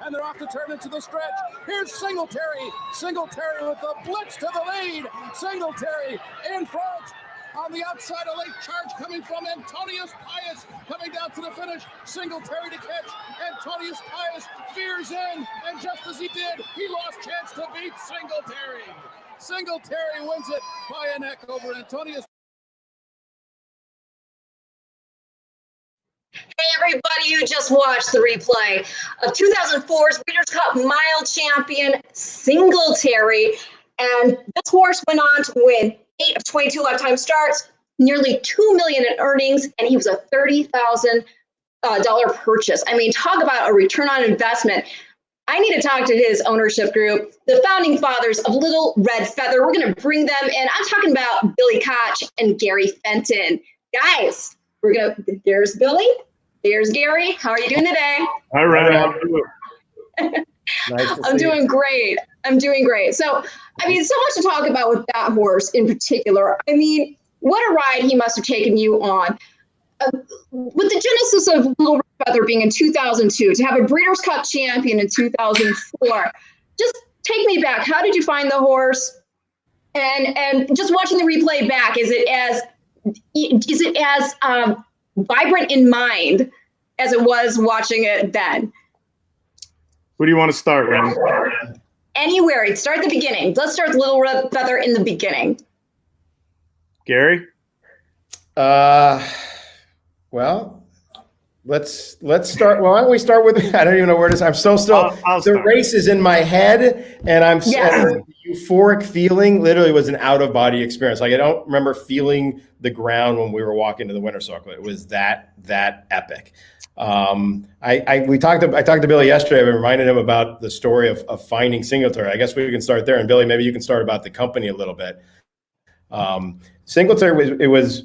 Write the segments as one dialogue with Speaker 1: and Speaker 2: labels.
Speaker 1: And they're off to turn into the stretch. Here's Singletary. Singletary with the blitz to the lead. Singletary in front. On the outside, a late charge coming from Antonius Pius. Coming down to the finish. Singletary to catch. Antonius Pius veers in. And just as he did, he lost chance to beat Singletary. Singletary wins it by a neck over Antonius.
Speaker 2: Hey everybody, you just watched the replay of 2004's Breeders' Cup Mile Champion Singletary. And this horse went on to win 8 of 22 lifetime starts, nearly $2 million in earnings, and he was a $30,000 purchase. I mean, talk about a return on investment. I need to talk to his ownership group, the founding fathers of Little Red Feather. We're going to bring them in. I'm talking about Billy Koch and Gary Fenton. Guys, there's Billy. There's Gary. How are you doing today?
Speaker 3: All right.
Speaker 4: Nice
Speaker 2: I'm doing great. I'm doing great. So, I mean, so much to talk about with that horse in particular. I mean, what a ride he must have taken you on. With the genesis of Little Red Feather being in 2002, to have a Breeders' Cup champion in 2004, just take me back. How did you find the horse? And just watching the replay back, is it as vibrant in mind as it was watching it then?
Speaker 3: Who do you want to start, Ren?
Speaker 2: Anywhere. Start at the beginning. Let's start with Little Red Feather in the beginning.
Speaker 3: Gary?
Speaker 4: Well, let's start. Well, why don't we start with? I don't even know where to start. I'm still.
Speaker 3: I'll
Speaker 4: the
Speaker 3: start.
Speaker 4: race is in my head, and I'm the euphoric feeling. Literally, was an out of body experience. Like I don't remember feeling the ground when we were walking to the winter circle. It was that epic. I talked to Billy yesterday. I reminded him about the story of finding Singletary. I guess we can start there, and Billy, maybe you can start about the company a little bit. Singletary was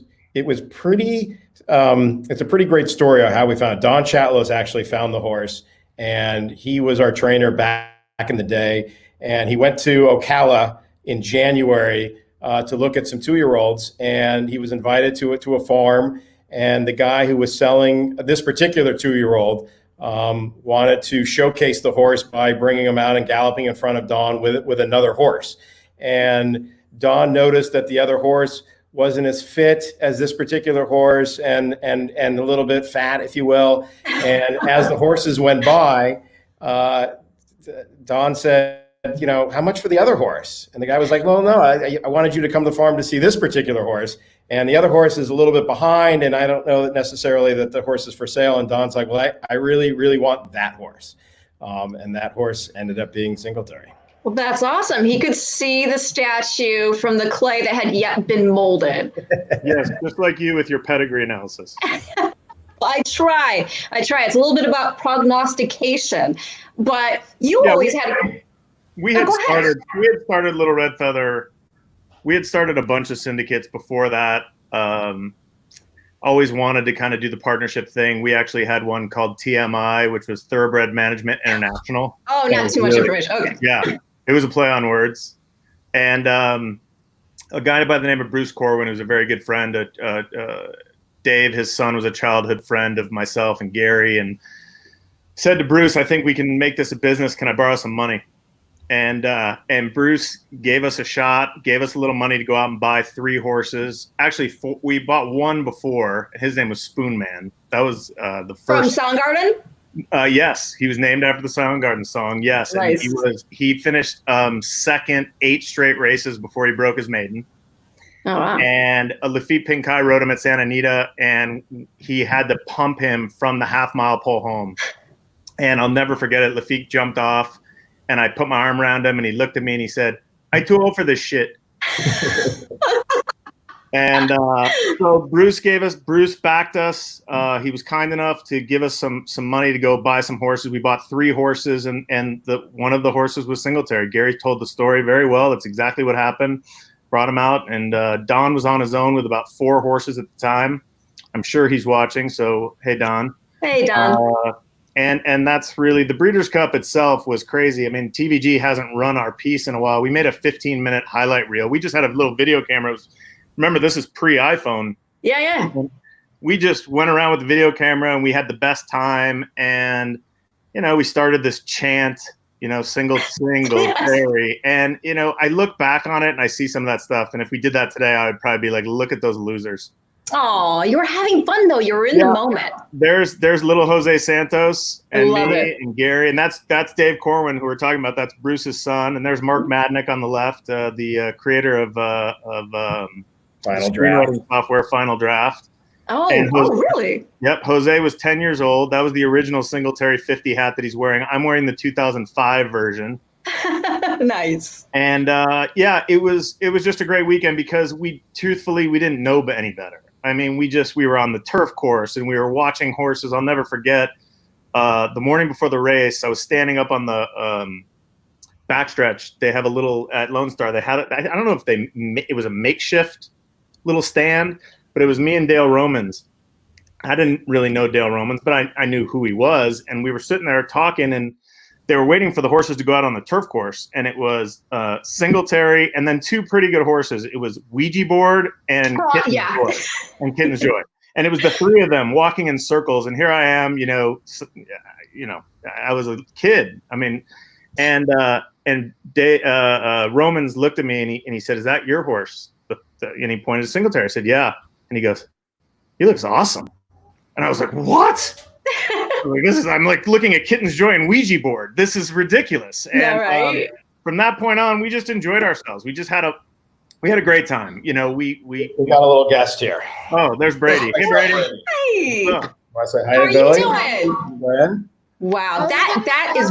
Speaker 4: pretty. It's a pretty great story of how we found it. Don Chatlos actually found the horse, and he was our trainer back in the day. And he went to Ocala in January to look at some 2-year-olds, and he was invited to a farm. And the guy who was selling this particular 2-year-old wanted to showcase the horse by bringing him out and galloping in front of Don with another horse. And Don noticed that the other horse wasn't as fit as this particular horse and a little bit fat, if you will. And as the horses went by, Don said, you know, how much for the other horse? And the guy was like, well, no, I wanted you to come to the farm to see this particular horse. And the other horse is a little bit behind, and I don't know that necessarily that the horse is for sale. And Don's like, well, I really, really want that horse. And that horse ended up being Singletary.
Speaker 2: Well, that's awesome. He could see the statue from the clay that had yet been molded.
Speaker 3: Yes, just like you with your pedigree analysis.
Speaker 2: I try. It's a little bit about prognostication, but you always had.
Speaker 3: We had started Little Red Feather. We had started a bunch of syndicates before that. Always wanted to kind of do the partnership thing. We actually had one called TMI, which was Thoroughbred Management International.
Speaker 2: Oh, not too much information. Okay.
Speaker 3: Yeah, it was a play on words. And a guy by the name of Bruce Corwin, who's a very good friend. Dave, his son, was a childhood friend of myself and Gary, and said to Bruce, I think we can make this a business. Can I borrow some money? And Bruce gave us a shot, gave us a little money to go out and buy 3 horses. Actually, we bought one before. His name was Spoonman. That was the first.
Speaker 2: From Soundgarden?
Speaker 3: Yes, he was named after the Soundgarden song. Yes,
Speaker 2: nice.
Speaker 3: And he finished second 8 straight races before he broke his maiden.
Speaker 2: Oh, wow.
Speaker 3: And Lafitte Pinkai rode him at Santa Anita, and he had to pump him from the half-mile pole home. And I'll never forget it. Lafitte jumped off. And I put my arm around him, and he looked at me and he said, "I'm too old for this shit." And so Bruce backed us. He was kind enough to give us some money to go buy some horses. We bought 3 horses, and one of the horses was Singletary. Gary told the story very well. That's exactly what happened. Brought him out, and Don was on his own with about 4 horses at the time. I'm sure he's watching. So hey, Don.
Speaker 2: Hey, Don.
Speaker 3: And that's really, the Breeders' Cup itself was crazy. I mean, TVG hasn't run our piece in a while. We made a 15-minute highlight reel. We just had a little video camera. Remember, this is pre-iPhone.
Speaker 2: Yeah.
Speaker 3: We just went around with the video camera, and we had the best time. And we started this chant, single, Terry. And, I look back on it and I see some of that stuff. And if we did that today, I would probably be like, look at those losers.
Speaker 2: Oh, you were having fun though. You were in the moment.
Speaker 3: There's little Jose Santos and
Speaker 2: Love
Speaker 3: me
Speaker 2: it.
Speaker 3: and Gary. And that's Dave Corwin, who we're talking about. That's Bruce's son. And there's Mark Madnick on the left, the creator of
Speaker 4: Final Draft
Speaker 3: software, Final Draft.
Speaker 2: Oh, really?
Speaker 3: Yep. Jose was 10 years old. That was the original Singletary 50 hat that he's wearing. I'm wearing the 2005 version.
Speaker 2: Nice.
Speaker 3: And it was just a great weekend because we didn't know any better. I mean, we were on the turf course and we were watching horses. I'll never forget the morning before the race, I was standing up on the backstretch. They have a little at Lone Star. They had it. I don't know if it was a makeshift little stand, but it was me and Dale Romans. I didn't really know Dale Romans, but I knew who he was. And we were sitting there talking, and they were waiting for the horses to go out on the turf course. And it was Singletary and then two pretty good horses. It was Ouija Board and Kitten's Joy. And it was the three of them walking in circles. And here I am, I was a kid. I mean, and Romans looked at me and he said, "Is that your horse?" And he pointed to Singletary. I said, "Yeah." And he goes, "He looks awesome." And I was like, "What?" I'm like looking at Kitten's Joy and Ouija Board. This is ridiculous. And from that point on, we just enjoyed ourselves. We just had a great time. We got a
Speaker 4: little guest here.
Speaker 3: Oh, there's Brady. Hey, Brady.
Speaker 2: Hey.
Speaker 4: Want to say hi
Speaker 2: How
Speaker 4: to
Speaker 2: are
Speaker 4: Billy?
Speaker 2: you doing? Wow, that is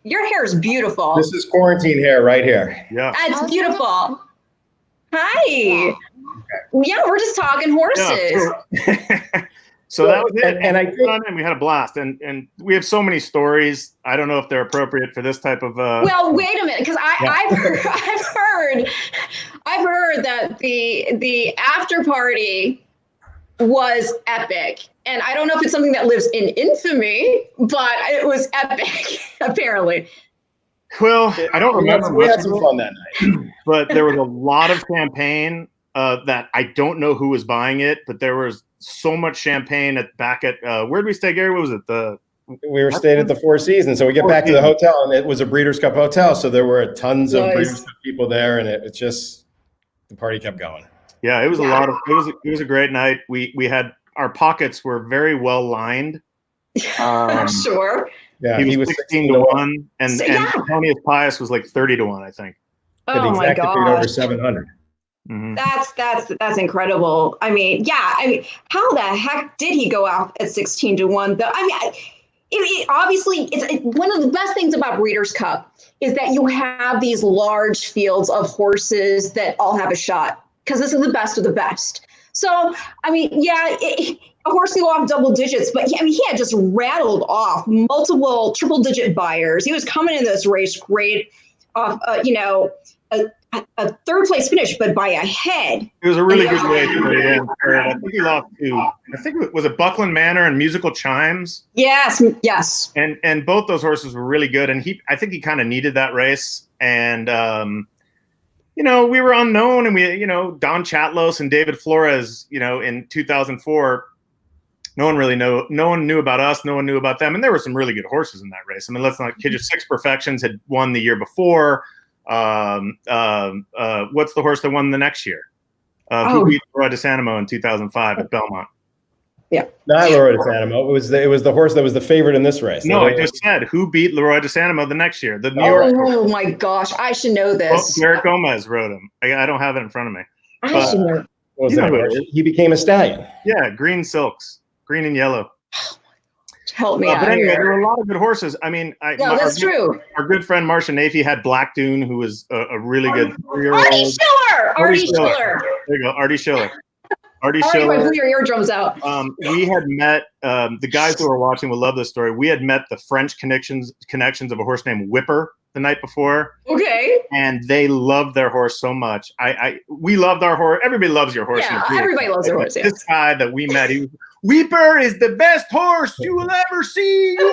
Speaker 2: your hair is beautiful.
Speaker 4: This is quarantine hair right here.
Speaker 3: Yeah.
Speaker 2: That's beautiful. Hi. Okay. Yeah, we're just talking horses.
Speaker 3: Yeah. So that was it.
Speaker 4: And I think
Speaker 3: we had a blast. And we have so many stories. I don't know if they're appropriate for this type of
Speaker 2: Well, wait a minute, because I've heard that the after party was epic. And I don't know if it's something that lives in infamy, but it was epic, apparently.
Speaker 3: Well, I don't remember.
Speaker 4: We had some fun that night.
Speaker 3: But there was a lot of champagne that I don't know who was buying it, but there was so much champagne back at where did we stay, Gary? What was it?
Speaker 4: We were staying at the Four Seasons. So we get back to the hotel, and it was a Breeders' Cup hotel. So there were tons of Breeders' Cup people there, and it just the party kept going.
Speaker 3: Yeah, it was a lot of it was a great night. We had our pockets were very well lined.
Speaker 2: Sure.
Speaker 4: Yeah,
Speaker 3: he was 16-1, and Antonius Pius was like 30-1, I think.
Speaker 2: Oh my gosh,
Speaker 4: over 700.
Speaker 3: Mm-hmm.
Speaker 2: That's incredible. I mean, how the heck did he go out at 16-1? Though, I mean, obviously, it's one of the best things about Breeders' Cup is that you have these large fields of horses that all have a shot because this is the best of the best. So, I mean, a horse can go off double digits, but he had just rattled off multiple triple-digit buyers. He was coming in this race great off, a third-place finish, but by a head.
Speaker 3: It was a really good race. I think he lost to, was it Buckland Manor and Musical Chimes?
Speaker 2: Yes.
Speaker 3: And both those horses were really good, and I think he kind of needed that race. And we were unknown, and Don Chatlos and David Flores, in 2004, no one knew about us, no one knew about them, and there were some really good horses in that race. I mean, let's not kid you, Six Perfections had won the year before. What's the horse that won the next year? Who beat Leroy DeSanimo in 2005 at Belmont?
Speaker 2: Yeah,
Speaker 4: not Leroy DeSanimo. It was the horse that was the favorite in this race.
Speaker 3: No, I just said who beat Leroy DeSanimo the next year. The New York.
Speaker 2: Oh my gosh, I should know this.
Speaker 3: Garrett Gomez rode him. I don't have it in front of me.
Speaker 2: I should know.
Speaker 4: What was that? He became a stallion.
Speaker 3: Yeah, green silks, green and yellow.
Speaker 2: Help me out
Speaker 3: but anyway,
Speaker 2: here.
Speaker 3: there were a lot of good horses. I mean,
Speaker 2: that's true.
Speaker 3: Our good friend Marcia Nafee had Black Dune, who was a really good 3-year-old.
Speaker 2: Artie Schiller.
Speaker 3: There you go, Artie Schiller.
Speaker 2: Sorry, I blew your eardrums out.
Speaker 3: We had met the guys who are watching will love this story. We had met the French connections of a horse named Whipper the night before.
Speaker 2: Okay.
Speaker 3: And they loved their horse so much. We loved our horse. Everybody loves your horse.
Speaker 2: Yeah, everybody loves their horse.
Speaker 3: This guy that we met, he was, Whipper is the best horse you will ever see. He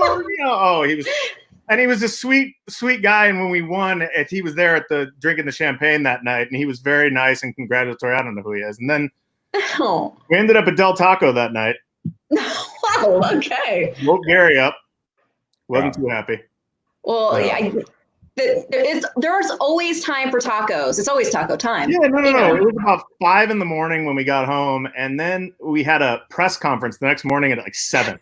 Speaker 3: was a sweet guy. And when we won, he was there at drinking the champagne that night, and he was very nice and congratulatory. I don't know who he is. And then we ended up at Del Taco that night.
Speaker 2: Wow. Okay.
Speaker 3: Woke Gary up. Wasn't too happy.
Speaker 2: Well,
Speaker 4: No.
Speaker 2: yeah. There's always time for tacos. It's always taco time.
Speaker 3: Yeah, no. It was about 5 a.m. when we got home, and then we had a press conference the next morning at like 7.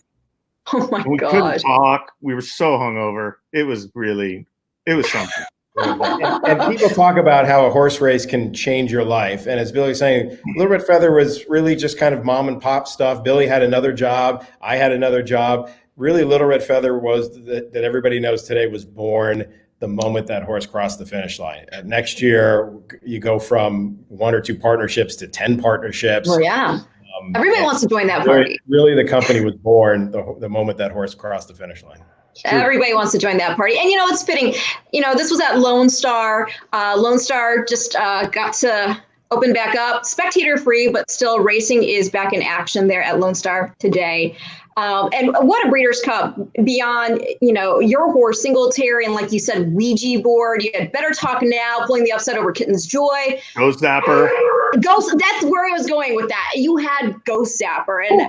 Speaker 2: Oh my
Speaker 3: We
Speaker 2: gosh.
Speaker 3: couldn't talk. We were so hungover. It was something.
Speaker 4: And people talk about how a horse race can change your life. And as Billy's saying, Little Red Feather was really just kind of mom and pop stuff. Billy had another job. I had another job. Really, Little Red Feather was that everybody knows today was born the moment that horse crossed the finish line. Next year, you go from 1 or 2 partnerships to 10 partnerships.
Speaker 2: Well, yeah. Everybody wants to join that party.
Speaker 4: Really, the company was born the moment that horse crossed the finish line.
Speaker 2: Everybody wants to join that party. And, it's fitting. This was at Lone Star. Lone Star just got to open back up. Spectator free, but still racing is back in action there at Lone Star today. And what a Breeders' Cup beyond, your horse, Singletary, and like you said, Ouija board. You had Better Talk Now, pulling the upset over Kitten's Joy.
Speaker 3: Ghost Zapper.
Speaker 2: That's where I was going with that. You had Ghost Zapper, and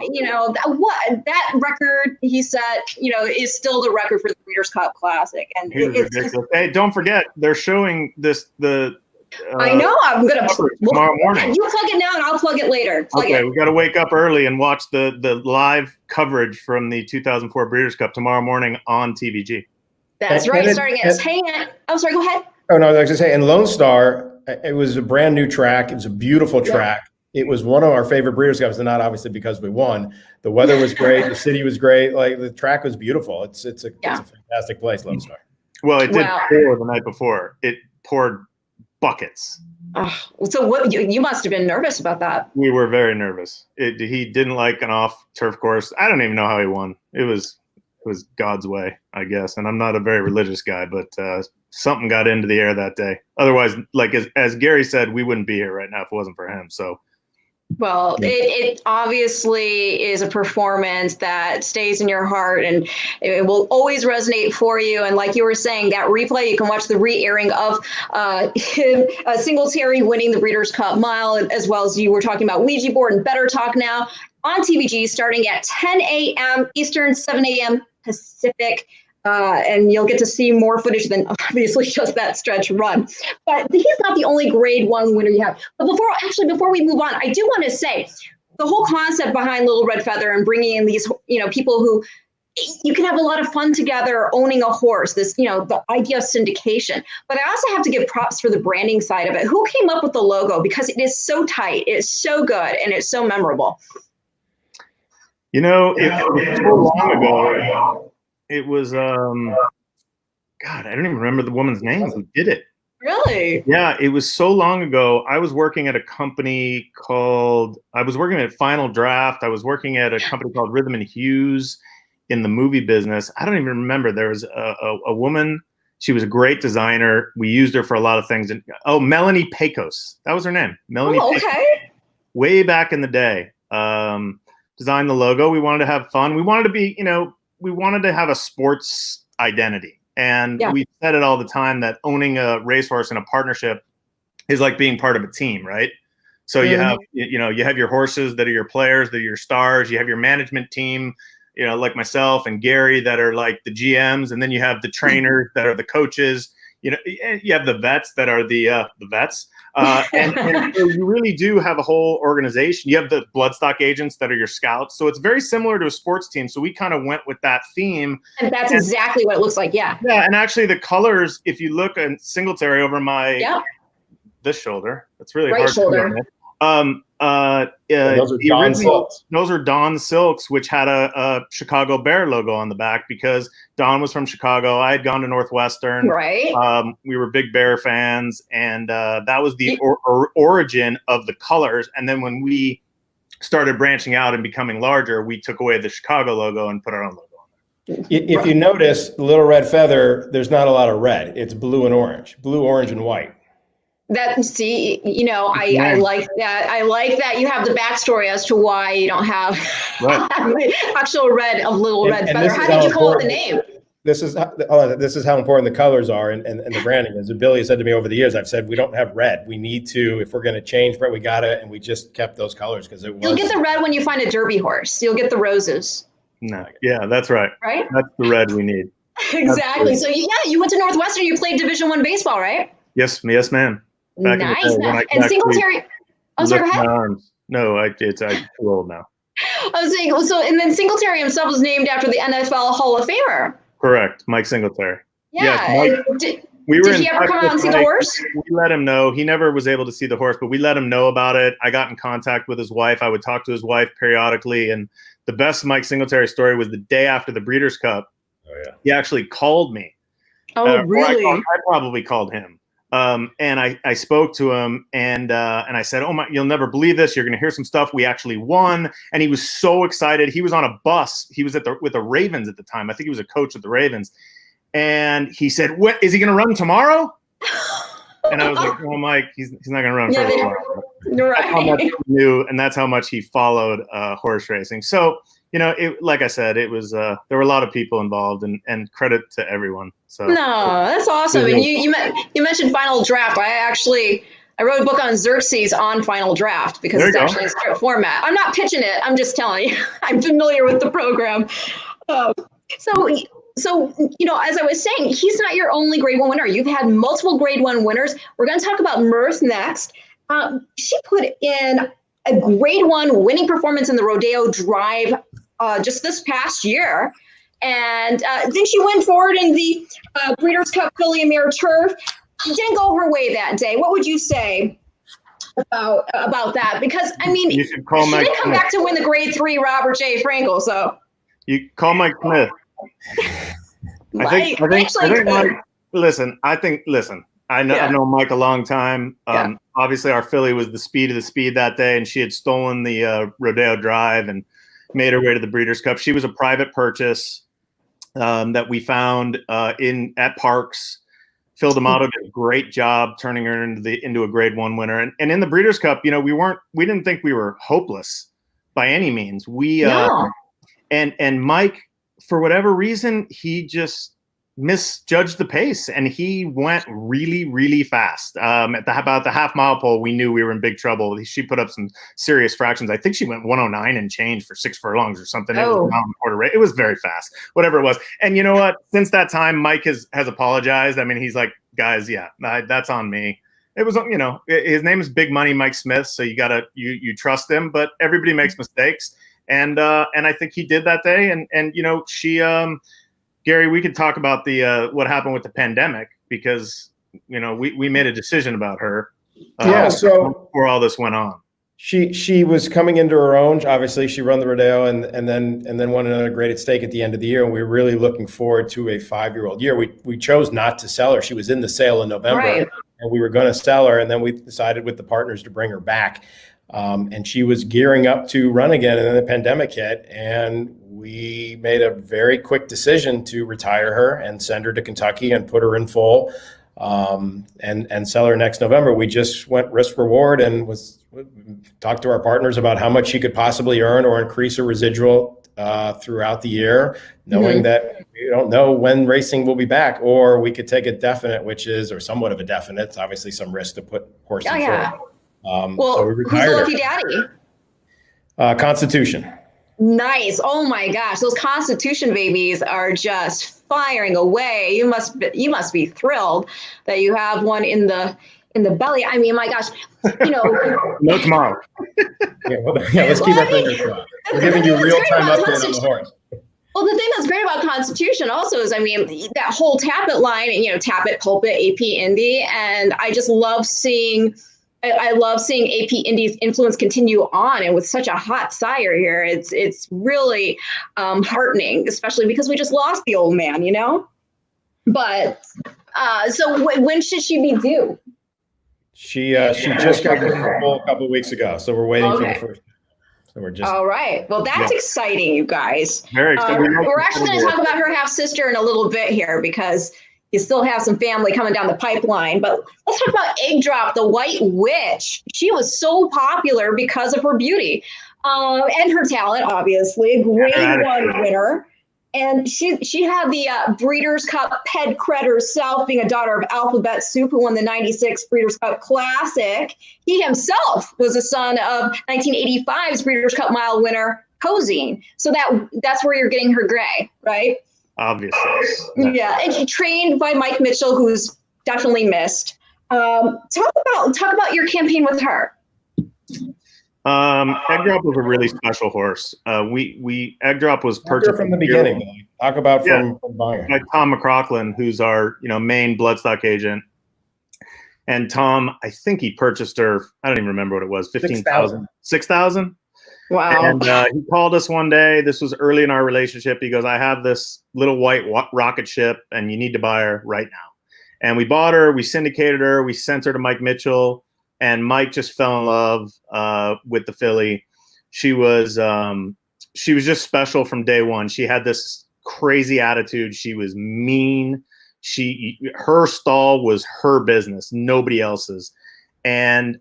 Speaker 2: that record he set, is still the record for the Breeders' Cup Classic. And it's
Speaker 3: ridiculous. Hey, don't forget, they're showing
Speaker 2: I know. I'm gonna
Speaker 3: tomorrow morning.
Speaker 2: You plug it now, and I'll plug it later.
Speaker 3: We got to wake up early and watch the live coverage from the 2004 Breeders' Cup tomorrow morning on TVG.
Speaker 2: That's right. Starting at 10. Oh, sorry. Go ahead.
Speaker 4: Oh no, I was going to say, in Lone Star, it was a brand new track. It was a beautiful track. It was one of our favorite Breeders' Cups, and not obviously because we won. The weather was great. The city was great. Like, the track was beautiful. It's a fantastic place, Lone Star.
Speaker 3: Well, it did pour the night before. It poured buckets.
Speaker 2: So what? You must have been nervous about that.
Speaker 3: We were very nervous. He didn't like an off turf course. I don't even know how he won. It was God's way, I guess. And I'm not a very religious guy, but something got into the air that day. Otherwise, like as Gary said, we wouldn't be here right now if it wasn't for him. So.
Speaker 2: Well, it obviously is a performance that stays in your heart, and it will always resonate for you. And like you were saying, that replay, you can watch the re-airing of Singletary winning the Breeders' Cup Mile, as well as you were talking about Ouija board and Better Talk Now on TVG starting at 10 a.m. Eastern, 7 a.m. Pacific. And you'll get to see more footage than obviously just that stretch run. But he's not the only grade 1 winner you have. But before we move on, I do want to say the whole concept behind Little Red Feather and bringing in these, people who you can have a lot of fun together owning a horse, this, the idea of syndication. But I also have to give props for the branding side of it. Who came up with the logo? Because it is so tight, it is so good, and it's so memorable.
Speaker 3: It was so long ago. It was, God, I don't even remember the woman's name who did it.
Speaker 2: Really?
Speaker 3: Yeah, it was so long ago. I was working at a company I was working at Final Draft. I was working at a company called Rhythm and Hughes in the movie business. I don't even remember. There was a woman. She was a great designer. We used her for a lot of things. Melanie Pecos. That was her name. Melanie Pecos.
Speaker 2: Okay.
Speaker 3: Way back in the day. Designed the logo. We wanted to have fun. We wanted to be, we wanted to have a sports identity. And we said it all the time that owning a racehorse in a partnership is like being part of a team, right? So you have, you have your horses that are your players, that are your stars. You have your management team, like myself and Gary that are like the GMs. And then you have the trainers that are the coaches. You have the vets that are the vets. And so you really do have a whole organization. You have the bloodstock agents that are your scouts. So it's very similar to a sports team. So we kind of went with that theme.
Speaker 2: And that's exactly what it looks like. Yeah.
Speaker 3: Yeah. And actually the colors, if you look at Singletary over my this shoulder, that's really
Speaker 2: right
Speaker 3: hard
Speaker 2: shoulder.
Speaker 4: Those are Don Silks.
Speaker 3: Those are Don Silks, which had a Chicago Bear logo on the back because Don was from Chicago. I had gone to Northwestern.
Speaker 2: Right.
Speaker 3: We were big Bear fans, and that was the origin of the colors. And then when we started branching out and becoming larger, we took away the Chicago logo and put our own logo on there.
Speaker 4: If you notice, Little Red Feather, there's not a lot of red. It's blue and orange, and white.
Speaker 2: I like that. I like that you have the backstory as to why you don't have actual red of Little Red Feather. How did you come up with the name?
Speaker 4: This is how important the colors are and the branding is. Billy said to me over the years, I've said, we don't have red. We need to, if we're going to change red, we got it. And we just kept those colors because
Speaker 2: You'll get the red when you find a Derby horse. You'll get the roses.
Speaker 3: No, yeah, that's right.
Speaker 2: Right?
Speaker 3: That's the red we need.
Speaker 2: Exactly. So you went to Northwestern. You played Division I baseball, right?
Speaker 3: Yes, ma'am. Back in the
Speaker 2: Nice.
Speaker 3: day when I
Speaker 2: And
Speaker 3: could
Speaker 2: Singletary. Oh, sorry, go
Speaker 3: lift my
Speaker 2: ahead.
Speaker 3: arms. No, I'm too old now.
Speaker 2: I was saying, so, and then Singletary himself was named after the NFL Hall of Famer.
Speaker 3: Correct, Mike Singletary.
Speaker 2: Yeah.
Speaker 3: Yes, Mike, did
Speaker 2: he ever come out and see the horse?
Speaker 3: We let him know. He never was able to see the horse, but we let him know about it. I got in contact with his wife. I would talk to his wife periodically. And the best Mike Singletary story was the day after the Breeders' Cup.
Speaker 4: Oh, yeah.
Speaker 3: He actually called me.
Speaker 2: Oh, really?
Speaker 3: I probably called him. And I spoke to him and I said, "Oh my, you'll never believe this. You're going to hear some stuff. We actually won." And he was so excited. He was on a bus. He was with the Ravens at the time. I think he was a coach with the Ravens. And he said, "What, is he going to run tomorrow?" And I was like, "Well, Mike, he's not going to run for a while."
Speaker 2: Right.
Speaker 3: That's how much he knew, and that's how much he followed horse racing. So, like I said, it was there were a lot of people involved, and credit to everyone. So
Speaker 2: no, that's awesome. And you mentioned Final Draft. I wrote a book on Xerxes on Final Draft because it's actually a strip format. I'm not pitching it. I'm just telling you. I'm familiar with the program. So, as I was saying, he's not your only Grade 1 winner. You've had multiple Grade 1 winners. We're going to talk about Mirth next. She put in a Grade 1 winning performance in the Rodeo Drive just this past year. And then she went forward in the Breeders' Cup Filly and Mare Turf. She didn't go her way that day. What would you say about that? Because, I mean,
Speaker 3: you should call
Speaker 2: she
Speaker 3: Mike
Speaker 2: did come
Speaker 3: Smith.
Speaker 2: back to win the Grade 3 Robert J. Frankel, so.
Speaker 3: You call Mike Smith. I think Mike, listen, I've known Mike a long time. Obviously our filly was the speed of the speed that day, and she had stolen the Rodeo Drive and made her way to the Breeders' Cup. She was a private purchase that we found at Parks. Phil D'Amato did a great job turning her into a Grade 1 winner. And in the Breeders' Cup, we didn't think we were hopeless by any means. And Mike, for whatever reason, he just misjudged the pace, and he went really, really fast. At about the half-mile pole, we knew we were in big trouble. She put up some serious fractions. I think she went 109 and change for 6 furlongs or something. It was a mile and a quarter rate. It was very fast, whatever it was. And you know what? Since that time, Mike has apologized. I mean, he's like, "Guys, that's on me." It was, his name is Big Money Mike Smith, so you trust him, but everybody makes mistakes. And I think he did that day. And she, Gary, we could talk about what happened with the pandemic, because we made a decision about her. So before all this went on,
Speaker 4: she was coming into her own. Obviously, she ran the Rodeo and then won another graded stake at the end of the year. And we were really looking forward to a 5-year-old year. We chose not to sell her. She was in the sale in November, and we were going to sell her. And then we decided with the partners to bring her back. And she was gearing up to run again, and then the pandemic hit, and we made a very quick decision to retire her and send her to Kentucky and put her in full, and sell her next November. We just went risk reward and talked to our partners about how much she could possibly earn or increase her residual throughout the year, knowing that we don't know when racing will be back, or we could take a definite, or somewhat of a definite. It's obviously some risk to put horse in full. So we retired.
Speaker 2: Who's the lucky daddy?
Speaker 4: Constitution.
Speaker 2: Nice. Oh my gosh, those Constitution babies are just firing away. You must be thrilled that you have one in the belly. I mean, my gosh,
Speaker 3: no tomorrow.
Speaker 4: Let's keep our fingers crossed. We're giving you real-time update on the horse.
Speaker 2: Well, the thing that's great about Constitution also is, I mean, that whole Tappet line, Tappet, Pulpit, AP Indy, and I just love seeing. I love seeing AP Indy's influence continue on, and with such a hot sire here, it's really heartening, especially because we just lost the old man, But so when should she be due?
Speaker 4: She just got the full a couple of weeks ago, so we're waiting for the first. So we're just
Speaker 2: all right. Well, that's exciting, you guys.
Speaker 3: Very exciting.
Speaker 2: We're actually going to talk about her half sister in a little bit here, because you still have some family coming down the pipeline. But let's talk about Egg Drop, the White Witch. She was so popular because of her beauty and her talent, obviously. A Grade 1 winner. And she had the Breeders' Cup Ped Cred herself, being a daughter of Alphabet Soup, who won the 96 Breeders' Cup Classic. He himself was a son of 1985's Breeders' Cup Mile winner, Cozine. So that's where you're getting her gray, right?
Speaker 3: obviously.
Speaker 2: Yeah, and she trained by Mike Mitchell, who's definitely missed. Talk about your campaign with her.
Speaker 3: Egg Drop was a really special horse. Egg Drop was purchased
Speaker 4: from the beginning. Billy. Talk about from buying
Speaker 3: by Tom McCrocklin, who's our main bloodstock agent. And Tom, I think he purchased her. I don't even remember what it was. 15,000, 6,000.
Speaker 2: Wow.
Speaker 3: And he called us one day. This was early in our relationship. He goes, "I have this little white rocket ship, and you need to buy her right now." And we bought her. We syndicated her. We sent her to Mike Mitchell, and Mike just fell in love with the filly. She was just special from day one. She had this crazy attitude. She was mean. Her stall was her business, nobody else's. And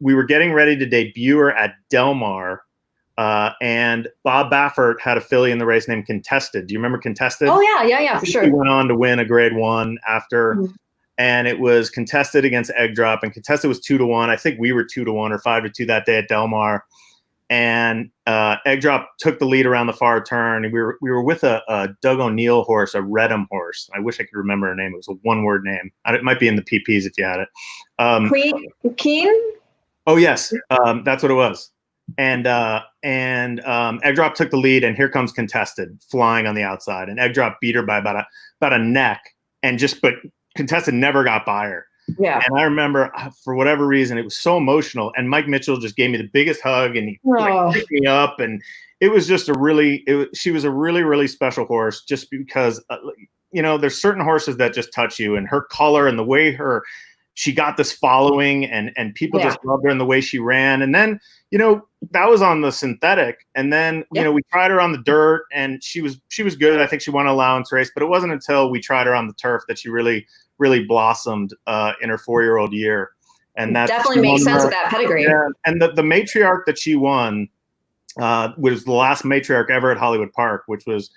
Speaker 3: we were getting ready to debut her at Del Mar. And Bob Baffert had a filly in the race named Contested. Do you remember Contested?
Speaker 2: Oh yeah, for sure.
Speaker 3: He went on to win a Grade 1 after, and it was Contested against Egg Drop, and Contested was 2-1. I think we were 2-1 or 5-2 that day at Del Mar. And Egg Drop took the lead around the far turn, and we were with a Doug O'Neill horse, a Redham horse. I wish I could remember her name. It was a one-word name. It might be in the PPs if you had it.
Speaker 2: Keen?
Speaker 3: Oh yes, that's what it was. And Egg Drop took the lead, and here comes Contested flying on the outside, and Egg Drop beat her by about a neck, but Contested never got by her.
Speaker 2: Yeah.
Speaker 3: And I remember, for whatever reason, it was so emotional, and Mike Mitchell just gave me the biggest hug, and he picked me up, and it was just she was a really, really special horse, just because there's certain horses that just touch you, and her color and the way she got this following, and people just loved her and the way she ran. And then, that was on the synthetic. And then, we tried her on the dirt, and she was good. I think she won an allowance race, but it wasn't until we tried her on the turf that she really, really blossomed in her 4-year-old year. And that
Speaker 2: definitely makes sense with that pedigree.
Speaker 3: Yeah. And the matriarch that she won was the last matriarch ever at Hollywood Park, which was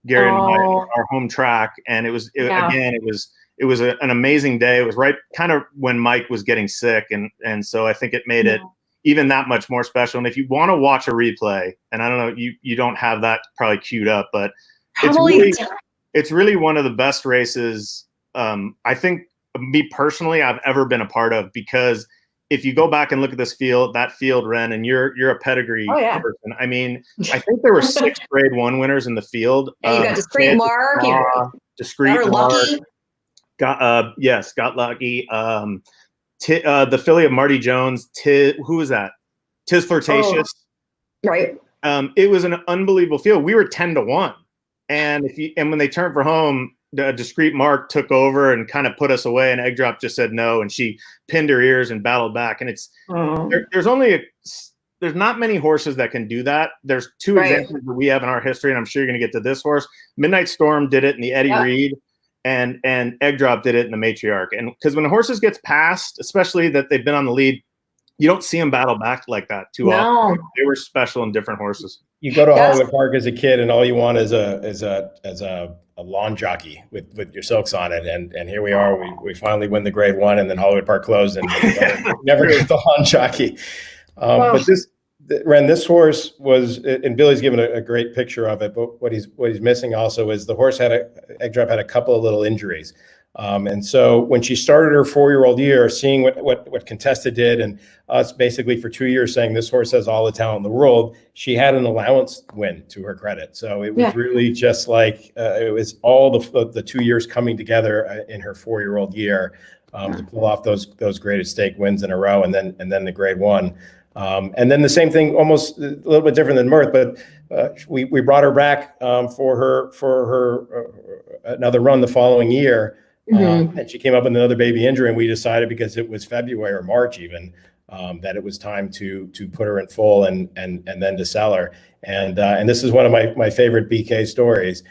Speaker 3: Gary and I, our home track. And it was an amazing day. It was right kind of when Mike was getting sick. And so I think it made it even that much more special. And if you want to watch a replay, and I don't know, you don't have that probably queued up, but it's really one of the best races, I think, me personally, I've ever been a part of, because if you go back and look at that field, Ren, and you're a pedigree person. I mean, I think there were 6 Grade 1 winners in the field.
Speaker 2: And you got Discreet Mark.
Speaker 3: Discreet Mark. Got Lucky. The filly of Marty Jones. Who was that? Tis Flirtatious.
Speaker 2: Right.
Speaker 3: It was an unbelievable field. We were 10-1, and when they turned for home, Discreet Mark took over and kind of put us away, and Egg Drop just said no, and she pinned her ears and battled back. And there's not many horses that can do that. There's 2 examples that we have in our history, and I'm sure you're going to get to this horse. Midnight Storm did it in the Eddie Reed. And Egg Drop did it in the matriarch. And because when horses gets past, especially that they've been on the lead, you don't see them battle back like that too often. They were special and different horses.
Speaker 4: You go to Hollywood Park as a kid, and all you want is a lawn jockey with your silks on it. And here we are. We finally win the Grade 1, and then Hollywood Park closed, and never get the lawn jockey. But Ren, this horse was, and Billy's given a great picture of it, but what he's missing also is the horse Egg Drop had a couple of little injuries. And so when she started her 4-year-old year, seeing what Contested did, and us basically for 2 years saying this horse has all the talent in the world, she had an allowance win to her credit. So it was really just like, it was all the 2 years coming together in her 4-year-old year to pull off those graded stake wins in a row, and then the Grade 1. And then the same thing, almost a little bit different than Mirth, but we brought her back for her another run the following year, and she came up with another baby injury, and we decided, because it was February or March even, that it was time to put her in full and then to sell her. And this is one of my favorite BK stories.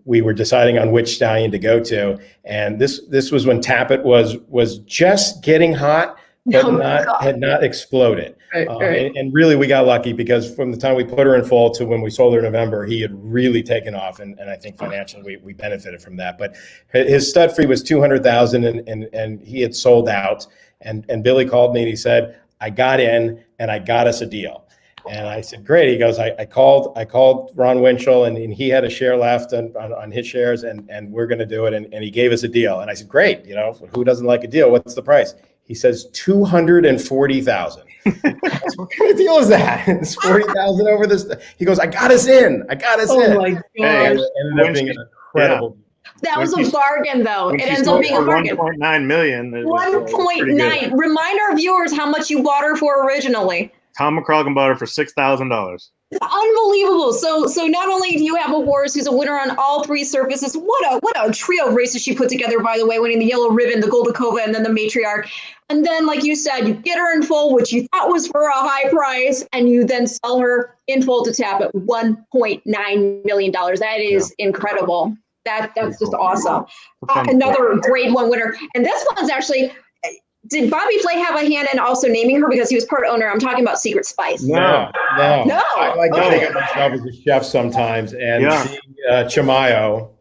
Speaker 4: We were deciding on which stallion to go to, and this was when Tappet was just getting hot, but had not exploded. Right. And really, we got lucky, because from the time we put her in full to when we sold her in November, he had really taken off, and I think financially we benefited from that. But his stud fee was $200,000, and he had sold out. And Billy called me, and he said, "I got in, and I got us a deal." And I said, great. He goes, I called Ron Winchell, and he had a share left on his shares, and we're going to do it. And he gave us a deal. And I said, great. Who doesn't like a deal? What's the price? He says $240,000. What kind of deal is that? It's $40,000 over this. He goes, I got us in.
Speaker 2: Oh my God.
Speaker 4: Hey, it ended up being an incredible deal.
Speaker 2: That was a bargain, though. It ends up being a bargain.
Speaker 3: 1.9 million.
Speaker 2: 1.9. Remind our viewers how much you bought her for originally.
Speaker 3: Tom McCracken bought her for $6,000.
Speaker 2: Unbelievable. So not only do you have a horse who's a winner on all three surfaces, what a trio of races she put together, by the way, winning the Yellow Ribbon, the Goldakova, and then the Matriarch. And then, like you said, you get her in full, which you thought was for a high price, and you then sell her in full to tap at $1.9 million. That is incredible. That's just awesome. Another grade one winner. And this one's actually, did Bobby Flay have a hand in also naming her because he was part owner? I'm talking about Secret Spice.
Speaker 4: No. I like to think of myself as a chef sometimes, and seeing Chimayo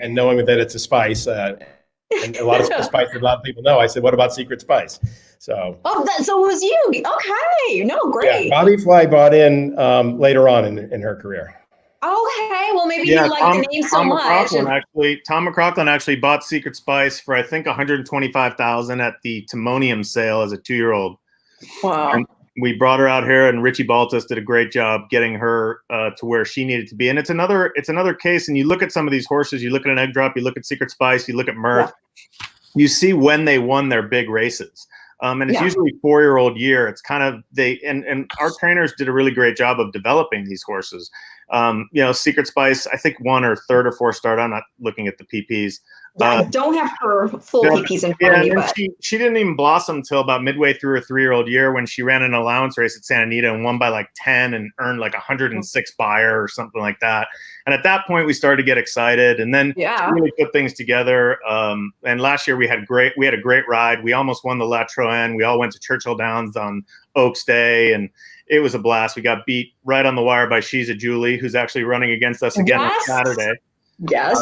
Speaker 4: and knowing that it's a spice, and a lot of spice that a lot of people know. I said, what about Secret Spice? So
Speaker 2: it was you. Okay. No, great.
Speaker 4: Yeah, Bobby Flay bought in later on in her career.
Speaker 2: Okay, well maybe you like the name so much.
Speaker 3: Tom McCracken actually bought Secret Spice for I think $125,000 at the Timonium sale as a 2-year-old.
Speaker 2: Wow!
Speaker 3: And we brought her out here, and Richie Baltus did a great job getting her to where she needed to be. And it's another case. And you look at some of these horses. You look at an Egg Drop. You look at Secret Spice. You look at Mirth. Yeah. You see when they won their big races. And it's usually 4-year-old year. It's kind of and our trainers did a really great job of developing these horses. Secret Spice, I think 1 or 3rd or 4th start. I'm not looking at the PPs.
Speaker 2: I don't have her full PPs in front of me. But
Speaker 3: she didn't even blossom until about midway through her 3-year-old year when she ran an allowance race at Santa Anita and won by like 10 and earned like 106 buyer or something like that. And at that point, we started to get excited and then really put things together. And last year we had a great ride. We almost won the La Troen. We all went to Churchill Downs on Oaks Day, and it was a blast. We got beat right on the wire by She's a Julie, who's actually running against us again on Saturday.
Speaker 2: Yes.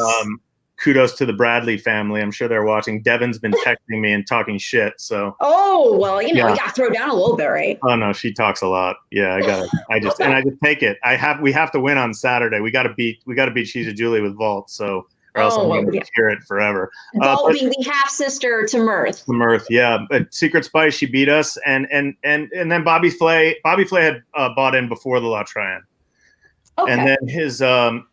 Speaker 3: Kudos to the Bradley family. I'm sure they're watching. Devin's been texting me and talking shit. So.
Speaker 2: Oh well, you got to throw down a little bit, right?
Speaker 3: Oh no, she talks a lot. Yeah, I just take it. We have to win on Saturday. We got to beat She's a Julie with Vault. So. Or else I'm going to hear it forever.
Speaker 2: Vault being the half sister to Mirth.
Speaker 3: But Secret Spice, she beat us, and then Bobby Flay had bought in before the La Troen. Okay.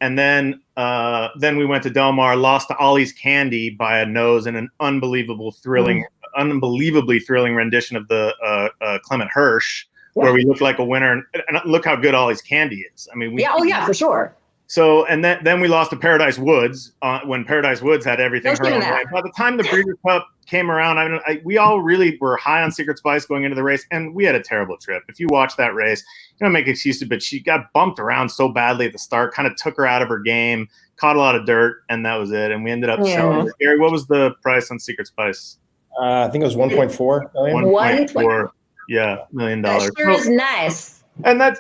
Speaker 3: And then we went to Del Mar, lost to Ollie's Candy by a nose in an unbelievably thrilling rendition of the Clement Hirsch, where we looked like a winner. And look how good Ollie's Candy is. I mean,
Speaker 2: for sure.
Speaker 3: So, and then we lost to Paradise Woods when Paradise Woods had everything her own way. By the time the Breeders' Cup came around, we all really were high on Secret Spice going into the race, and we had a terrible trip. If you watch that race, you don't make excuses, but she got bumped around so badly at the start, kind of took her out of her game, caught a lot of dirt, and that was it. And we ended up selling her. Gary, what was the price on Secret Spice?
Speaker 4: I think it was 1.4 million.
Speaker 3: 1.4, million dollars.
Speaker 2: That sure is nice.
Speaker 3: And that's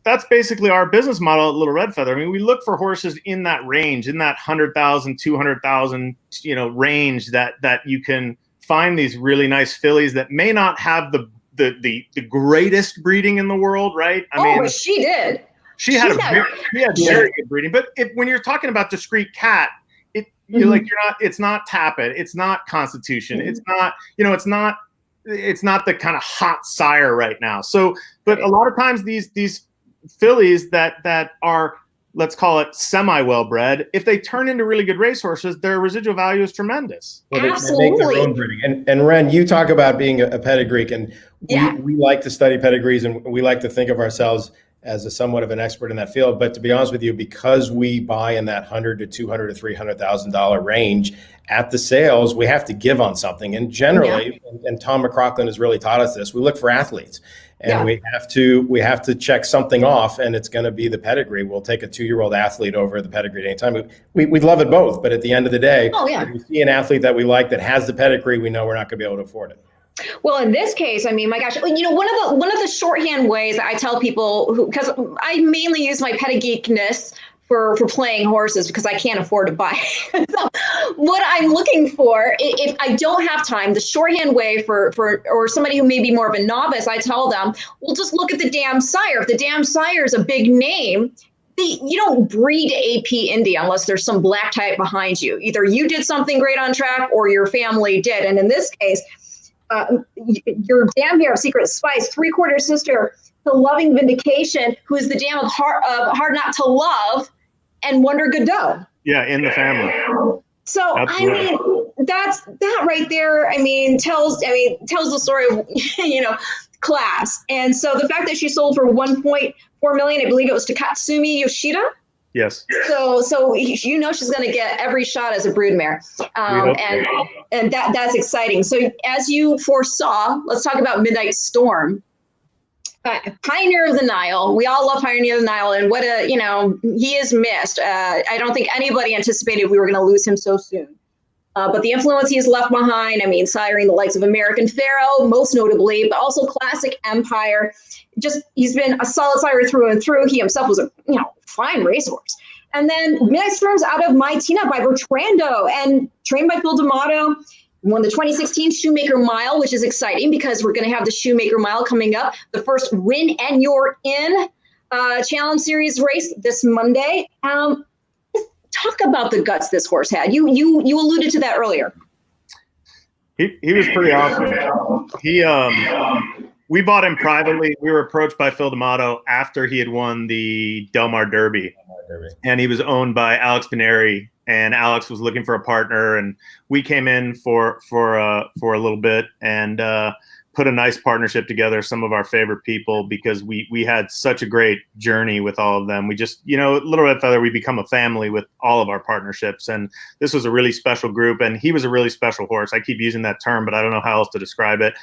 Speaker 3: that's basically our business model at Little Red Feather. I mean, we look for horses in that range, in that 100,000, 200,000, range that you can find these really nice fillies that may not have the greatest breeding in the world, right? I mean,
Speaker 2: but she did.
Speaker 3: She had very good breeding. But when you're talking about discreet cat, it's not Tappet, it's not Constitution, it's not it's not the kind of hot sire right now. So, but a lot of times these fillies that are, let's call it semi-well-bred, if they turn into really good racehorses, their residual value is tremendous.
Speaker 2: Absolutely.
Speaker 4: They make their own breeding. And Ren, you talk about being a pedigree, and we like to study pedigrees, and we like to think of ourselves as a somewhat of an expert in that field. But to be honest with you, because we buy in that $100,000 to $200,000 to $300,000 range at the sales, we have to give on something. And generally, and Tom McCracken has really taught us this, we look for athletes, and we have to check something off, and it's going to be the pedigree. We'll take a 2-year-old athlete over the pedigree at any time. We'd love it both, but at the end of the day, if we see an athlete that we like that has the pedigree, we know we're not going to be able to afford it.
Speaker 2: Well, in this case, I mean, my gosh, one of the shorthand ways I tell people, because I mainly use my pedigeekness for playing horses because I can't afford to buy. So what I'm looking for, if I don't have time, the shorthand way for or somebody who may be more of a novice, I tell them, well, just look at the dam sire. If the dam sire is a big name, you don't breed AP Indy unless there's some black type behind you. Either you did something great on track or your family did. And in this case, your dam here of Secret Spice, 3/4 sister to Loving Vindication, who is the dam of Hard Not to Love, and Wonder Godot.
Speaker 3: Yeah, in the family.
Speaker 2: So absolutely. I mean, that right there. I mean, tells the story of class. And so the fact that she sold for 1.4 million, I believe it was to Katsumi Yoshida.
Speaker 3: Yes.
Speaker 2: So she's going to get every shot as a broodmare, and that's exciting. So as you foresaw, let's talk about Midnight Storm. Pioneer of the Nile. We all love Pioneer of the Nile, and he is missed. I don't think anybody anticipated we were going to lose him so soon. But the influence he's left behind, I mean, siring the likes of American Pharaoh, most notably, but also Classic Empire. He's been a solid sire through and through. He himself was a fine racehorse. And then Midnight Storm's out of My Tina by Bertrando and trained by Phil D'Amato. Won the 2016 Shoemaker Mile, which is exciting because we're going to have the Shoemaker Mile coming up, the first Win and You're In Challenge Series race this Monday. Talk about the guts this horse had. You alluded to that earlier.
Speaker 3: He was pretty awesome. We bought him privately. We were approached by Phil D'Amato after he had won the Del Mar Derby. And he was owned by Alex Pineri, and Alex was looking for a partner, and we came in for a little bit and put a nice partnership together. Some of our favorite people, because we had such a great journey with all of them. We just, little red feather, we become a family with all of our partnerships, and this was a really special group, and he was a really special horse. I keep using that term, but I don't know how else to describe it.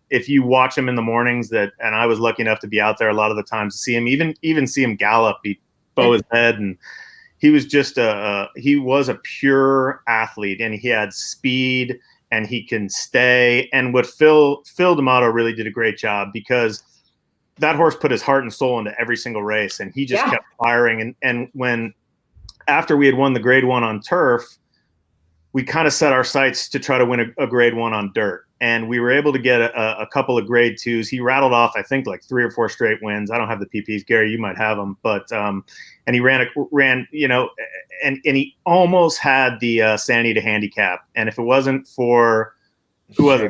Speaker 3: If you watch him in the mornings, and I was lucky enough to be out there a lot of the times to see him, even see him gallop, he bow his head, and he was just he was a pure athlete, and he had speed, and he can stay. And what Phil D'Amato really did a great job, because that horse put his heart and soul into every single race, and he just kept firing. And when after we had won the Grade 1 on turf, we kind of set our sights to try to win a Grade 1 on dirt. And we were able to get a couple of Grade 2s. He rattled off, I think, like 3 or 4 straight wins. I don't have the PPs. Gary, you might have them. But and he ran, and he almost had the Sanity to handicap. And if it wasn't for, who was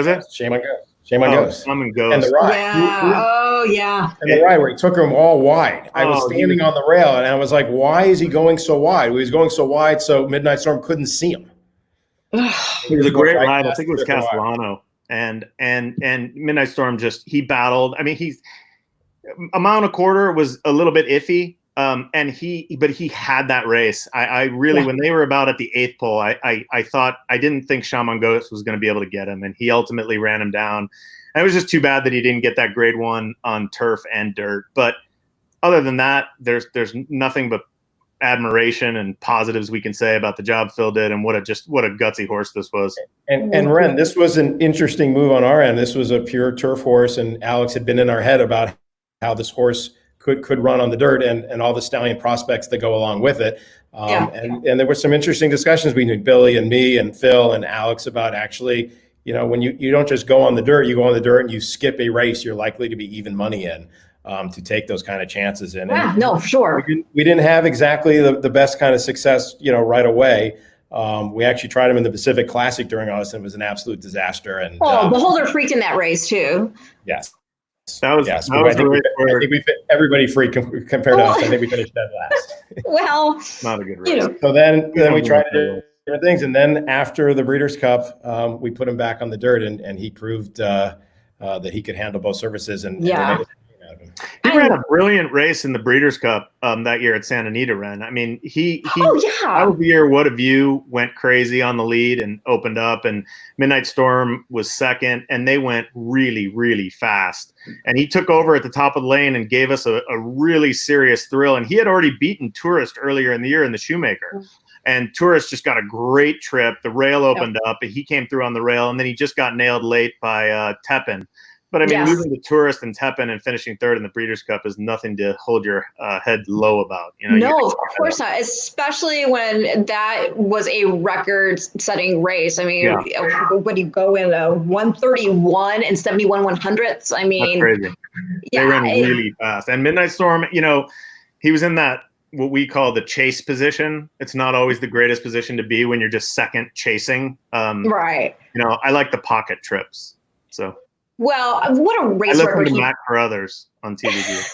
Speaker 3: it?
Speaker 4: Shame on Ghost. Shame on Ghost.
Speaker 3: And the
Speaker 4: ride.
Speaker 2: Yeah.
Speaker 4: And the ride where he took him all wide. I was standing on the rail, and I was like, why is he going so wide? He was going so wide so Midnight Storm couldn't see him.
Speaker 3: It was a great ride. I think it was Castellano, and Midnight Storm he battled. I mean, a mile and a quarter was a little bit iffy, but he had that race. I really, when they were about at the 8th pole, I didn't think Shaman Ghost was going to be able to get him, and he ultimately ran him down. And it was just too bad that he didn't get that Grade 1 on turf and dirt. But other than that, there's nothing but admiration and positives we can say about the job Phil did, and what a gutsy horse this was.
Speaker 4: And Ren, this was an interesting move on our end. This was a pure turf horse, and Alex had been in our head about how this horse could run on the dirt and all the stallion prospects that go along with it. And there were some interesting discussions between Billy and me and Phil and Alex about actually, when you don't just go on the dirt, you go on the dirt and you skip a race, you're likely to be even money in. To take those kind of chances in.
Speaker 2: Yeah, no, for sure.
Speaker 4: We didn't have exactly the best kind of success, right away. We actually tried him in the Pacific Classic during August, and it was an absolute disaster. And
Speaker 2: Beholder freaked in that race too.
Speaker 4: Yes.
Speaker 3: That was
Speaker 4: I think we fit everybody freaked compared to us. I think we finished dead last.
Speaker 2: Well,
Speaker 3: not a good race.
Speaker 4: So then we tried to do different things, and then after the Breeders' Cup, we put him back on the dirt, and he proved that he could handle both surfaces. And
Speaker 3: he ran a brilliant race in the Breeders' Cup that year at Santa Anita, Ren. I mean, Out of the year, What a View went crazy on the lead and opened up, and Midnight Storm was second, and they went really, really fast. And he took over at the top of the lane and gave us a really serious thrill. And he had already beaten Tourist earlier in the year in the Shoemaker. And Tourist just got a great trip. The rail opened up, and he came through on the rail, and then he just got nailed late by Tepin. But I mean,
Speaker 2: Yes.
Speaker 3: losing to Tourist and Tepin and finishing third in the Breeders' Cup is nothing to hold your head low about. You know,
Speaker 2: No, of course not. Especially when that was a record-setting race. I mean, when you go in a 131 and 71 100ths, I mean,
Speaker 3: that's crazy. They ran really fast. And Midnight Storm, you know, he was in that what we call the chase position. It's not always the greatest position to be when you're just second chasing.
Speaker 2: Right.
Speaker 3: You know, I like the pocket trips. So.
Speaker 2: Well, what a race record!
Speaker 3: I listen to Matt Carruthers on TVG.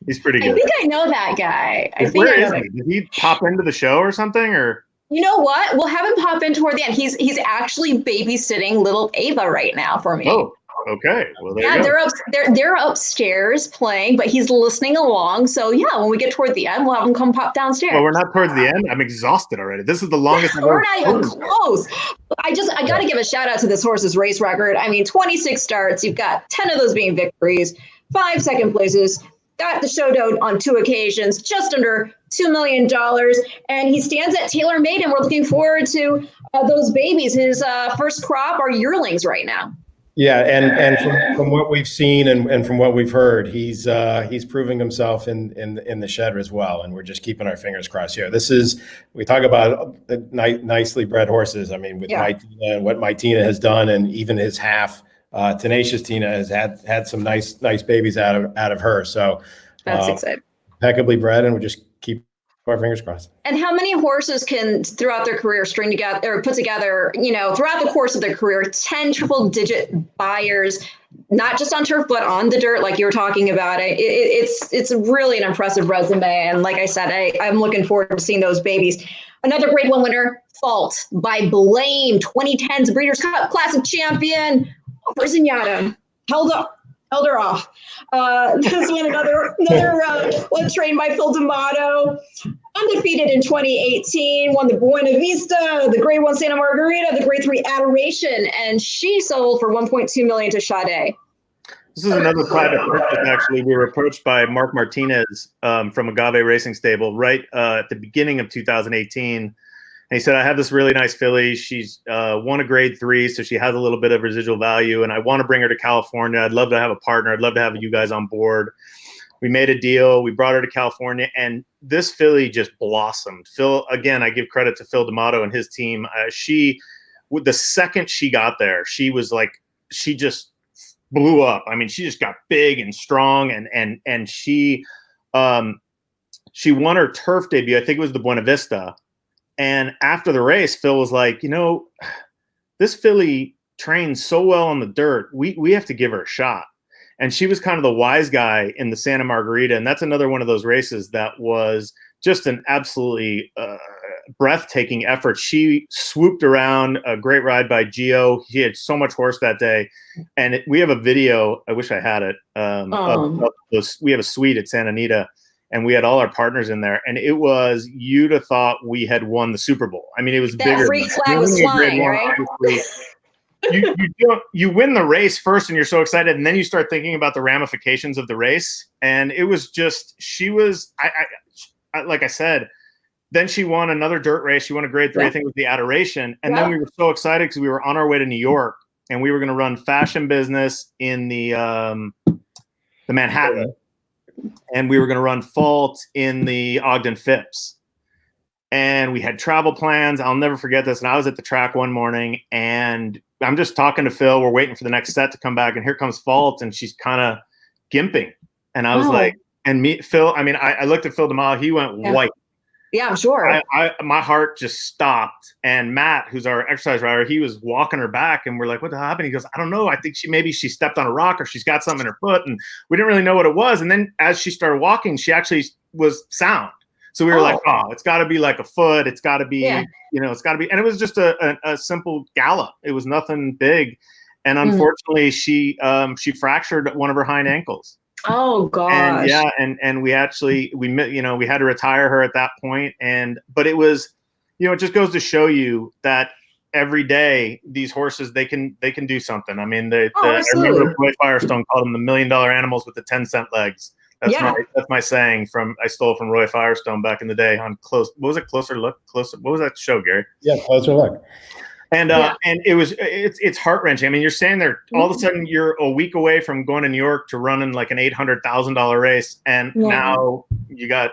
Speaker 3: He's pretty good.
Speaker 2: I think I know that guy.
Speaker 3: Where is he? Did he pop into the show or something? Or
Speaker 2: you know what? We'll have him pop in toward the end. He's actually babysitting little Ava right now for me.
Speaker 3: Oh, okay. Well, there you go.
Speaker 2: They're upstairs playing, but he's listening along. So yeah, when we get toward the end, we'll have him come pop downstairs.
Speaker 3: Well, we're not towards the end. I'm exhausted already. This is the longest.
Speaker 2: We're not even close. I got to give a shout out to this horse's race record. I mean, 26 starts. You've got 10 of those being victories, 5 second places. Got the showdown on 2 occasions, just under $2 million. And he stands at TaylorMade, and we're looking forward to those babies. His first crop are yearlings right now.
Speaker 4: Yeah, and from what we've seen and from what we've heard, he's proving himself in the shed as well, and we're just keeping our fingers crossed here. We talk about nicely bred horses. I mean, with Tina and what Tina has done, and even his half Tenacious Tina has had some nice babies out of her. So
Speaker 2: that's exciting.
Speaker 4: Impeccably bred, and we just keep our fingers crossed.
Speaker 2: And how many horses can throughout their career string together or put together, you know, throughout the course of their career, 10 triple-digit buyers, not just on turf, but on the dirt, like you were talking about. It's really an impressive resume. And like I said, I'm looking forward to seeing those babies. Another Grade 1 winner, Fault by Blame, 2010's Breeders' Cup Classic champion. Zenyatta held her off. This one, another one trained by Phil D'Amato. Undefeated in 2018, won the Buena Vista, the Grade 1 Santa Margarita, the Grade 3 Adoration, and she sold for $1.2 million to Sade.
Speaker 3: This is another private purchase, actually. We were approached by Mark Martinez from Agave Racing Stable right at the beginning of 2018. And he said, I have this really nice filly. She's won a Grade 3, so she has a little bit of residual value, and I want to bring her to California. I'd love to have a partner. I'd love to have you guys on board. We made a deal. We brought her to California, and this filly just blossomed. Phil, again, I give credit to Phil D'Amato and his team. The second she got there, she was like, she just blew up. I mean, she just got big and strong, and she won her turf debut. I think it was the Buena Vista. And after the race, Phil was like, you know, this filly trains so well on the dirt. We have to give her a shot. And she was kind of the wise guy in the Santa Margarita. And that's another one of those races that was just an absolutely breathtaking effort. She swooped around, a great ride by Gio. He had so much horse that day. And we have a video. I wish I had it. We have a suite at Santa Anita. And we had all our partners in there, and it was, you'd have thought we had won the Super Bowl. I mean, it was bigger.
Speaker 2: That Freak flag was flying, right?
Speaker 3: You win the race first, and you're so excited, and then you start thinking about the ramifications of the race. And it was just, she was, I like I said, then she won another dirt race. She won a Grade 3, I think it was the Adoration. And then we were so excited because we were on our way to New York, and we were going to run Fashion Business in the Manhattan. And we were going to run Fault in the Ogden Phipps. And we had travel plans. I'll never forget this. And I was at the track one morning, and I'm just talking to Phil. We're waiting for the next set to come back. And here comes Fault, and she's kind of gimping. And I was like, Phil, I mean, I looked at Phil D'Amato. He went white.
Speaker 2: Yeah, I'm sure.
Speaker 3: My heart just stopped. And Matt, who's our exercise rider, he was walking her back, and we're like, what the hell happened? He goes, I don't know. I think maybe she stepped on a rock, or she's got something in her foot. And we didn't really know what it was. And then as she started walking, she actually was sound. So we were like, oh, it's got to be like a foot. It's got to be, you know, it's got to be. And it was just a simple gallop. It was nothing big. And unfortunately, she fractured one of her hind ankles.
Speaker 2: Oh gosh.
Speaker 3: And we had to retire her at that point. But it was, you know, it just goes to show you that every day these horses, they can do something. I mean, I remember Roy Firestone called them the $1 million animals with the 10-cent legs. That's my saying I stole from Roy Firestone back in the day on Closer Look. What was that show, Gary?
Speaker 4: Yeah, Closer Look.
Speaker 3: And it's heart wrenching. I mean, you're standing there, all of a sudden you're a week away from going to New York to running like an $800,000 race, and now you got,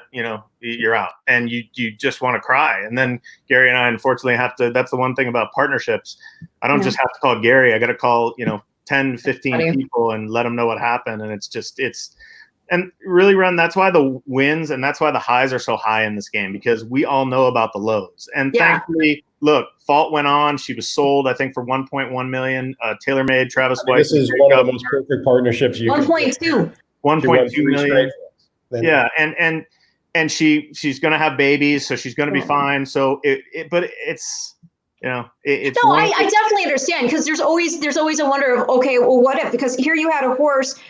Speaker 3: you're out, and you just want to cry. And then Gary and I unfortunately have to. That's the one thing about partnerships. I don't just have to call Gary. I got to call 10, 15 people and let them know what happened. And and really, Ren, that's why the wins and that's why the highs are so high in this game, because we all know about the lows. And thankfully, look, Fault went on. She was sold, I think, for $1.1 million. TaylorMade, Travis White.
Speaker 4: This is one of the most perfect partnerships you
Speaker 2: 1.2.
Speaker 3: 1.2 million. Yeah, and she's going to have babies, so she's going to be fine. So but it's. It's
Speaker 2: no, I definitely understand, because there's always a wonder of, okay, well, what if? Because here you had a horse,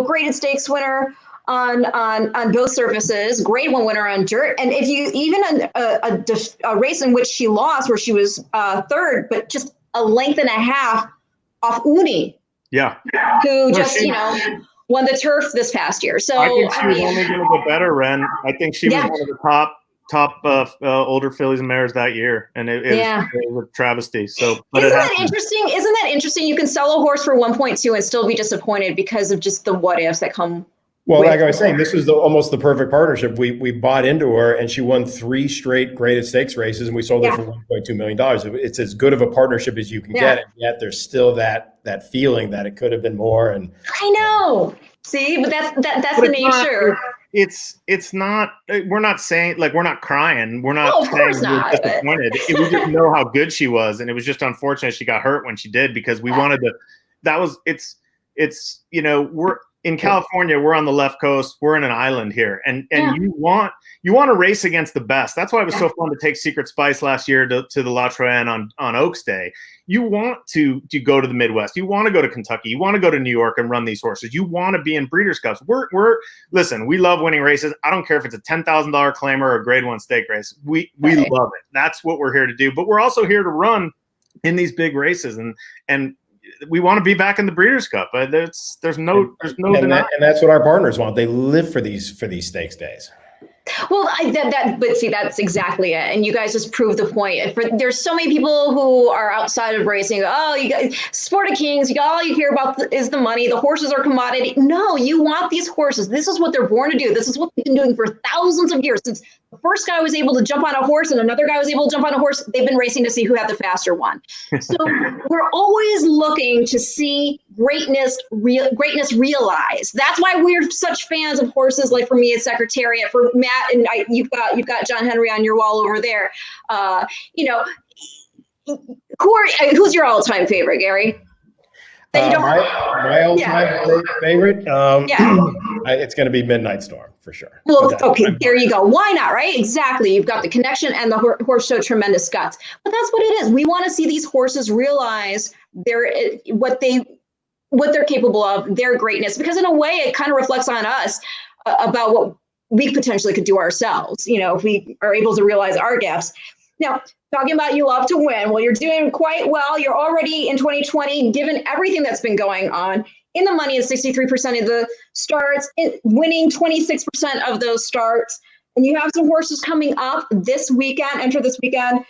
Speaker 2: graded stakes winner on both surfaces, grade 1 winner on dirt, and if you even a race in which she lost, where she was third, but just a length and a half off Uni, who won the turf this past year. So
Speaker 3: I think she was only going to get better, Ren. I think she was one of the top older fillies and mares that year, and it was a travesty. So, but
Speaker 2: isn't that interesting? Isn't that interesting? You can sell a horse for 1.2 and still be disappointed because of just the what ifs that come.
Speaker 4: Well, like I was saying, this was almost the perfect partnership. We bought into her, and she won 3 straight graded stakes races, and we sold her for $1.2 million. It's as good of a partnership as you can get, and yet there's still that feeling that it could have been more. And
Speaker 2: I know. See, but that's the nature.
Speaker 3: It's not. We're not saying, like, we're not crying. We're not saying we're disappointed. We just know how good she was, and it was just unfortunate she got hurt when she did, because we wanted to. That was we're in California. We're on the left coast. We're in an island here, and you want to race against the best. That's why it was so fun to take Secret Spice last year to the La Troyenne on Oaks Day. You want to go to the Midwest. You want to go to Kentucky. You want to go to New York and run these horses. You want to be in Breeders' Cups. Listen, we love winning races. I don't care if it's a $10,000 claimer or a grade 1 stake race. We love it. That's what we're here to do. But we're also here to run in these big races, and we want to be back in the Breeders' Cup. There's no denying.
Speaker 4: And that's what our partners want. They live for these stakes days.
Speaker 2: Well, but see, that's exactly it. And you guys just proved the point. There's so many people who are outside of racing. Oh, you guys, Sport of Kings, all you hear about is the money. The horses are commodity. No, you want these horses. This is what they're born to do. This is what they've been doing for thousands of years. Since the first guy was able to jump on a horse and another guy was able to jump on a horse, they've been racing to see who had the faster one. So we're always looking to see greatness realized. That's why we're such fans of horses. Like for me, it's Secretariat. For Matt and you've got John Henry on your wall over there. Who's your all-time favorite, Gary?
Speaker 4: My all-time favorite? It's going to be Midnight Storm for sure.
Speaker 2: Well, okay, there you go. Why not, right? Exactly. You've got the connection, and the horse showed tremendous guts. But that's what it is. We want to see these horses realize what they're capable of, their greatness, because in a way it kind of reflects on us about what we potentially could do ourselves, if we are able to realize our gifts. Now, talking about you love to win, well, you're doing quite well. You're already in 2020, given everything that's been going on, in the money in 63% of the starts, winning 26% of those starts. And you have some horses coming up this weekend, enter this weekend.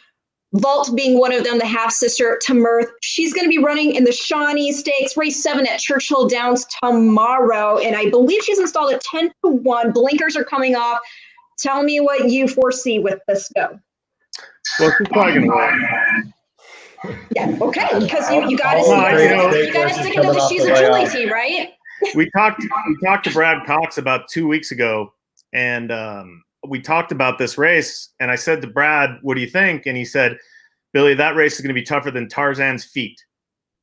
Speaker 2: Vault being one of them, the half-sister to Mirth. She's going to be running in the Shawnee Stakes, race 7 at Churchill Downs tomorrow. And I believe she's installed at 10-1. Blinkers are coming off. Tell me what you foresee with this go.
Speaker 3: Well, she's probably going to win.
Speaker 2: Yeah, okay, because you got to stick into the She's a Julie team, right?
Speaker 3: We talked to Brad Cox about 2 weeks ago, and we talked about this race, and I said to Brad, what do you think? And he said, Billy, that race is going to be tougher than Tarzan's feet.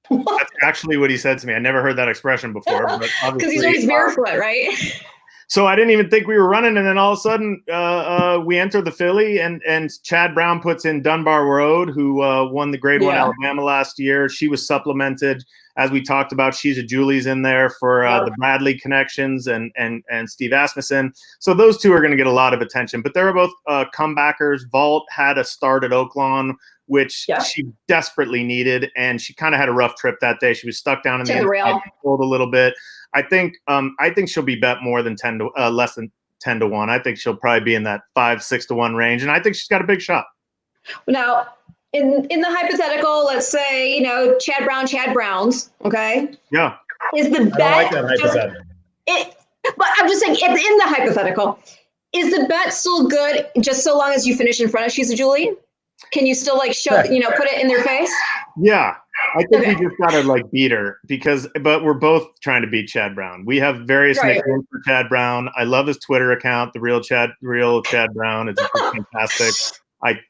Speaker 3: That's actually what he said to me. I never heard that expression before.
Speaker 2: Because he's always barefoot, right?
Speaker 3: So I didn't even think we were running, and then all of a sudden we enter the filly, and Chad Brown puts in Dunbar Road, who won the Grade 1 Alabama last year. She was supplemented, as we talked about. She's a Julie's in there for the Bradley connections and Steve Asmussen. So those two are going to get a lot of attention. But they're both comebackers. Vault had a start at Oaklawn, which she desperately needed, and she kind of had a rough trip that day. She was stuck down in the rail, pulled a little bit. I think she'll be bet more than less than 10-1. I think she'll probably be in that 5-6-1 range, and I think she's got a big shot.
Speaker 2: Now, in the hypothetical, let's say, Chad Browns, okay?
Speaker 3: Yeah.
Speaker 2: Is the
Speaker 4: I don't
Speaker 2: bet
Speaker 4: like that hypothetical.
Speaker 2: but I'm just saying, in the hypothetical, is the bet still good just so long as you finish in front of She's a Julie? Can you still show, put it in their face?
Speaker 3: Yeah. I think we just gotta beat her but we're both trying to beat Chad Brown. We have various nicknames for Chad Brown. I love his Twitter account, the real Chad Brown. It's fantastic.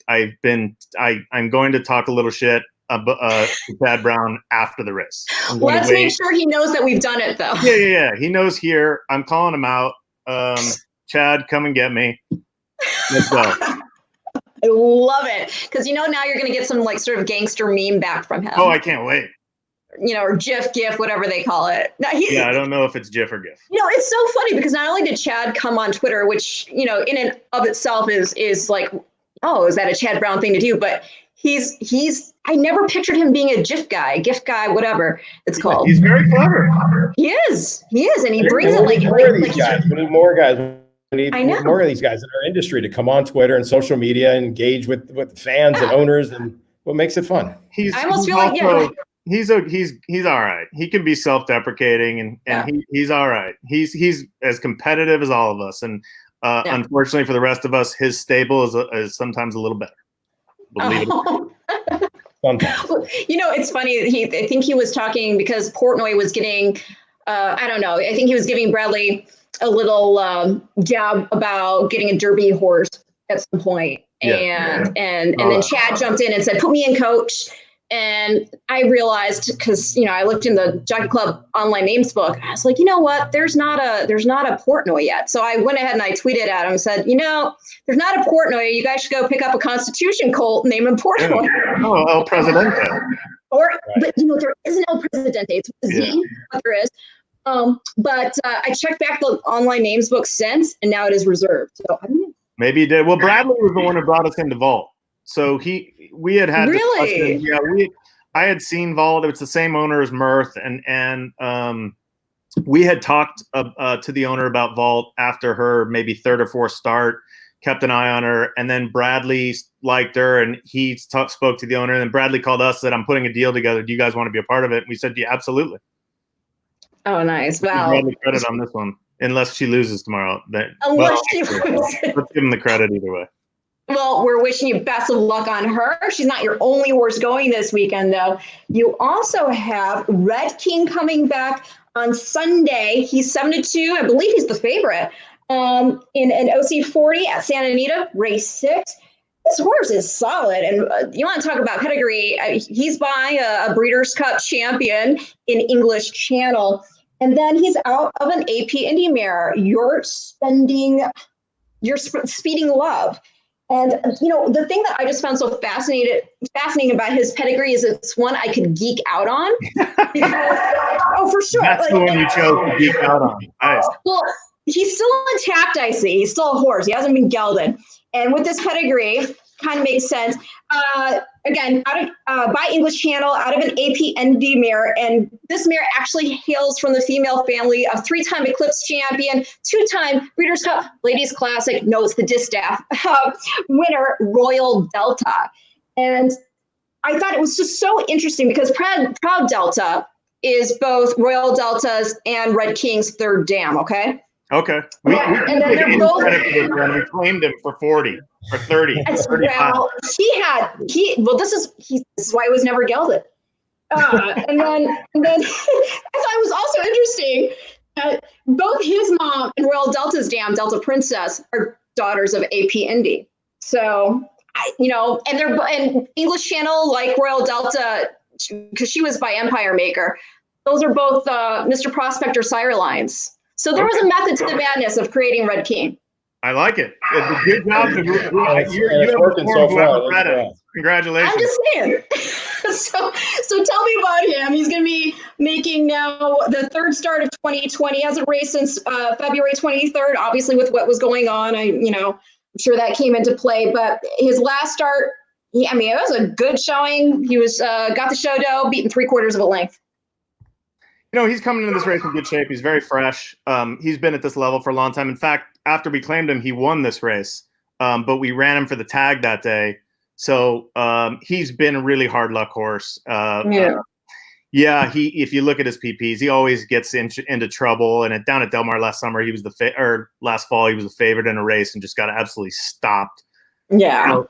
Speaker 3: I'm going to talk a little shit to Chad Brown after the race.
Speaker 2: Let's make sure he knows that we've done it, though.
Speaker 3: Yeah. He knows here. I'm calling him out. Chad, come and get me. Let's go.
Speaker 2: I love it because now you're going to get some sort of gangster meme back from him.
Speaker 3: Oh, I can't wait.
Speaker 2: Or GIF, whatever they call it. Now,
Speaker 3: I don't know if it's GIF or GIF.
Speaker 2: It's so funny because not only did Chad come on Twitter, which in and of itself is like, oh, is that a Chad Brown thing to do? But he's I never pictured him being a GIF guy, whatever it's called.
Speaker 3: He's very clever.
Speaker 2: He is, and he brings it
Speaker 4: We need more guys. We need more of these guys in our industry to come on Twitter and social media and engage with fans and owners, and what makes it fun.
Speaker 3: He's all right. He can be self-deprecating and he's all right. He's as competitive as all of us, and unfortunately for the rest of us, his stable is sometimes a little better. Believe it.
Speaker 4: Sometimes.
Speaker 2: It's funny. I think he was talking because Portnoy was getting, I don't know. I think he was giving Bradley a little jab about getting a Derby horse at some point. And then Chad jumped in and said, put me in, coach. And I realized, because I looked in the Jockey Club online names book, I was like, you know what? There's not a Portnoy yet. So I went ahead and I tweeted at him and said, there's not a Portnoy. You guys should go pick up a Constitution colt named Portnoy.
Speaker 3: Oh, El Presidente.
Speaker 2: But there is no Presidente. It's with a Z, but there is. But I checked back the online names book since, and now it is reserved. So I don't know.
Speaker 3: Maybe he did. Well, Bradley was the one who brought us into Vault. So we had
Speaker 2: really,
Speaker 3: I had seen Vault. It's the same owner as Mirth, and we had talked to the owner about Vault after her maybe third or fourth start. Kept an eye on her, and then Bradley liked her, and he spoke to the owner. And then Bradley called us, said, "I'm putting a deal together. Do you guys want to be a part of it?" And we said, "Yeah, absolutely."
Speaker 2: Oh, nice! Wow.
Speaker 3: Bradley credit on this one, unless she loses tomorrow.
Speaker 2: She loses.
Speaker 3: Let's give him the credit either way.
Speaker 2: Well, we're wishing you best of luck on her. She's not your only horse going this weekend, though. You also have Red King coming back on Sunday. He's 7-2. I believe he's the favorite in an OC40 at Santa Anita, race 6. This horse is solid. And you want to talk about pedigree. He's by a Breeders' Cup champion in English Channel. And then he's out of an AP Indy mare. You're speeding love. And, the thing that I just found so fascinating about his pedigree is it's one I could geek out on. Because, for sure.
Speaker 3: That's the one you chose to geek out on. Nice.
Speaker 2: Well, he's still intact, I see. He's still a horse. He hasn't been gelded. And with this pedigree, kind of makes sense. Again, by English Channel, out of an AP Indy mare. And this mare actually hails from the female family of 3-time Eclipse champion, 2-time Breeders' Cup Ladies Classic, no, it's the Distaff, winner, Royal Delta. And I thought it was just so interesting because Proud Delta is both Royal Delta's and Red King's third dam, okay?
Speaker 3: Okay.
Speaker 2: We
Speaker 3: claimed him for 40 or 30.
Speaker 2: Well, this is why he was never gelded. And then I thought it was also interesting that both his mom and Royal Delta's dam, Delta Princess, are daughters of AP Indy. So, and English Channel, like Royal Delta, because she was by Empire Maker, those are both Mr. Prospector sire lines. So there was a method to the madness of creating Red King.
Speaker 3: I like it. It's a good job.
Speaker 4: You're working so far.
Speaker 3: Congratulations.
Speaker 2: I'm just saying. So tell me about him. He's going to be making now the third start of 2020. He hasn't raced since February 23rd, obviously with what was going on. I'm sure that came into play. But his last start, it was a good showing. He was got the show dough, beaten 3/4 of a length.
Speaker 3: He's coming into this race in good shape. He's very fresh. He's been at this level for a long time. In fact, after we claimed him, he won this race. But we ran him for the tag that day. So he's been a really hard luck horse.
Speaker 2: Yeah.
Speaker 3: If you look at his PPs, he always gets into trouble. And down at Del Mar last summer, he was last fall, he was the favorite in a race and just got absolutely stopped.
Speaker 2: Yeah.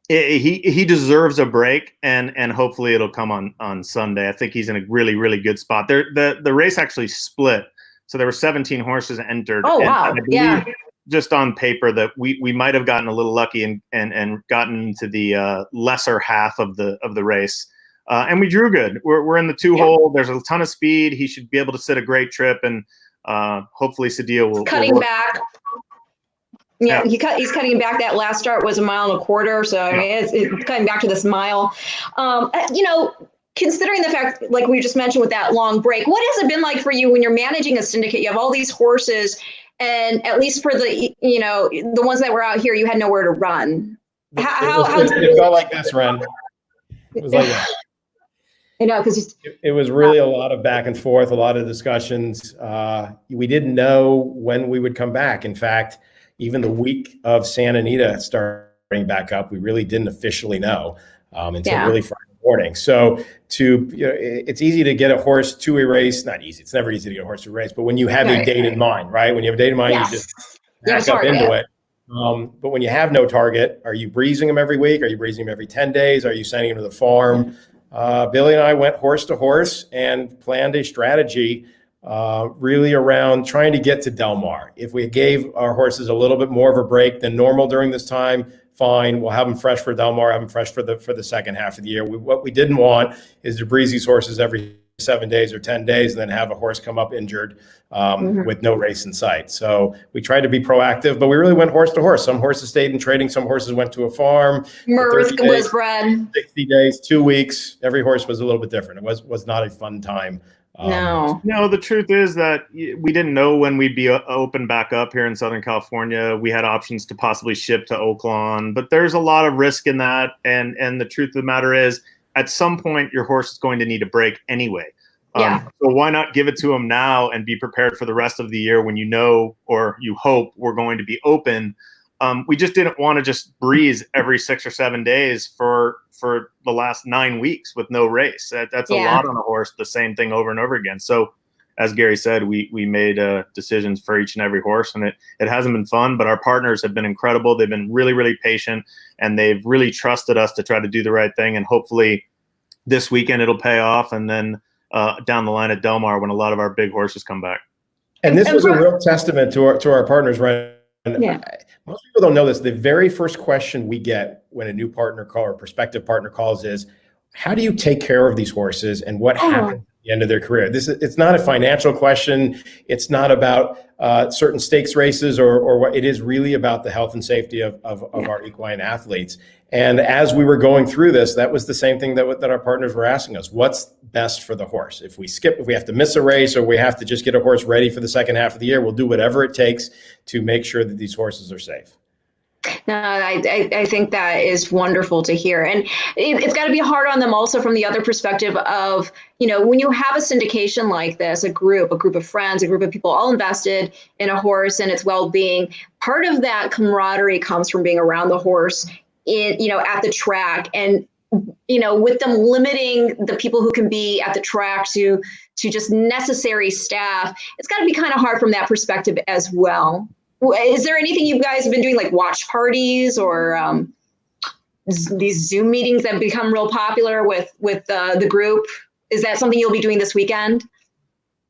Speaker 3: He deserves a break, and hopefully it'll come on Sunday. I think he's in a really, really good spot. The race actually split. So there were 17 horses entered.
Speaker 2: Oh, wow. Yeah.
Speaker 3: Just on paper that we might have gotten a little lucky and gotten to the lesser half of the race. And we drew good. We're in the 2-hole. There's a ton of speed. He should be able to sit a great trip, and hopefully Cedillo will
Speaker 2: cutting
Speaker 3: work.
Speaker 2: back. Yeah, he's cutting back. That last start was 1.25 miles. So I mean, it's cutting back to this mile. Considering the fact, like we just mentioned, with that long break, what has it been like for you when you're managing a syndicate? You have all these horses, and at least for the ones that were out here, you had nowhere to run.
Speaker 4: It felt like this, Ren. It was like that.
Speaker 2: I know, because
Speaker 4: it was really a lot of back and forth, a lot of discussions. We didn't know when we would come back. In fact, even the week of Santa Anita starting back up, we really didn't officially know until really Friday morning. So it's easy to get a horse to a race. Not easy. It's never easy to get a horse to a race. But when you have a date in mind, right? When you have a date in mind, you just back up into it. But when you have no target, are you breezing them every week? Are you breezing them every 10 days? Are you sending them to the farm? Billy and I went horse to horse and planned a strategy really around trying to get to Del Mar. If we gave our horses a little bit more of a break than normal during this time, fine. We'll have them fresh for Del Mar, have them fresh for the second half of the year. What we didn't want is to breeze these horses every 7 days or 10 days and then have a horse come up injured with no race in sight. So we tried to be proactive, but we really went horse to horse. Some horses stayed in trading. Some horses went to a farm.
Speaker 2: Mirth was bred.
Speaker 4: 60 days, 2 weeks. Every horse was a little bit different. It was not a fun time.
Speaker 3: No, the truth is that we didn't know when we'd be open back up here in Southern California. We had options to possibly ship to Oakland, but there's a lot of risk in that. And the truth of the matter is, at some point, your horse is going to need a break anyway. So why not give it to him now and be prepared for the rest of the year when you know or you hope we're going to be open? We just didn't want to just breeze every 6 or 7 days for the last 9 weeks with no race. That's a lot on a horse, the same thing over and over again. So as Gary said, we made decisions for each and every horse, and it hasn't been fun, but our partners have been incredible. They've been really, really patient, and they've really trusted us to try to do the right thing. And hopefully this weekend it'll pay off, and then down the line at Del Mar when a lot of our big horses come back.
Speaker 4: And this was a real testament to our partners, right? Most people don't know this. The very first question we get when a new partner or prospective partner calls is, how do you take care of these horses and what happens at the end of their career? It's not a financial question. It's not about certain stakes races or what. It is really about the health and safety of our equine athletes. And as we were going through this, that was the same thing that our partners were asking us. What's best for the horse? If we have to miss a race or we have to just get a horse ready for the second half of the year, we'll do whatever it takes to make sure that these horses are safe.
Speaker 2: No, I think that is wonderful to hear. And it's got to be hard on them also from the other perspective of, when you have a syndication like this, a group of friends, a group of people all invested in a horse and its well-being, part of that camaraderie comes from being around the horse at the track, and with them limiting the people who can be at the track to just necessary staff, it's got to be kind of hard from that perspective as well. Is there anything you guys have been doing, like watch parties or these Zoom meetings that have become real popular with the group? Is that something you'll be doing this weekend?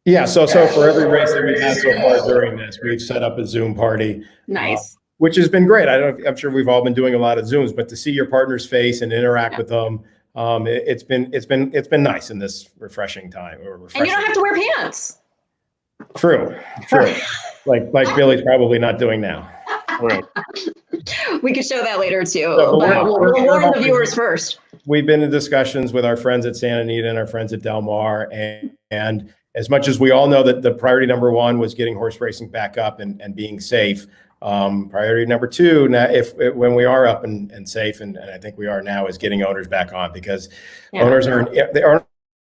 Speaker 4: Yeah. So for every race that we've had so far during this, we've set up a Zoom party.
Speaker 2: Nice.
Speaker 4: Which has been great. I'm sure we've all been doing a lot of Zooms, but to see your partner's face and interact with them, it's been nice in this refreshing time.
Speaker 2: And you don't have to wear pants.
Speaker 4: True. like Billy's probably not doing now.
Speaker 3: Right.
Speaker 2: We could show that later too, but we'll warn the viewers first.
Speaker 4: We've been in discussions with our friends at Santa Anita and our friends at Del Mar, and as much as we all know that the priority number one was getting horse racing back up and being safe, priority number two, now when we are up and safe, and I think we are now, is getting owners back on, because owners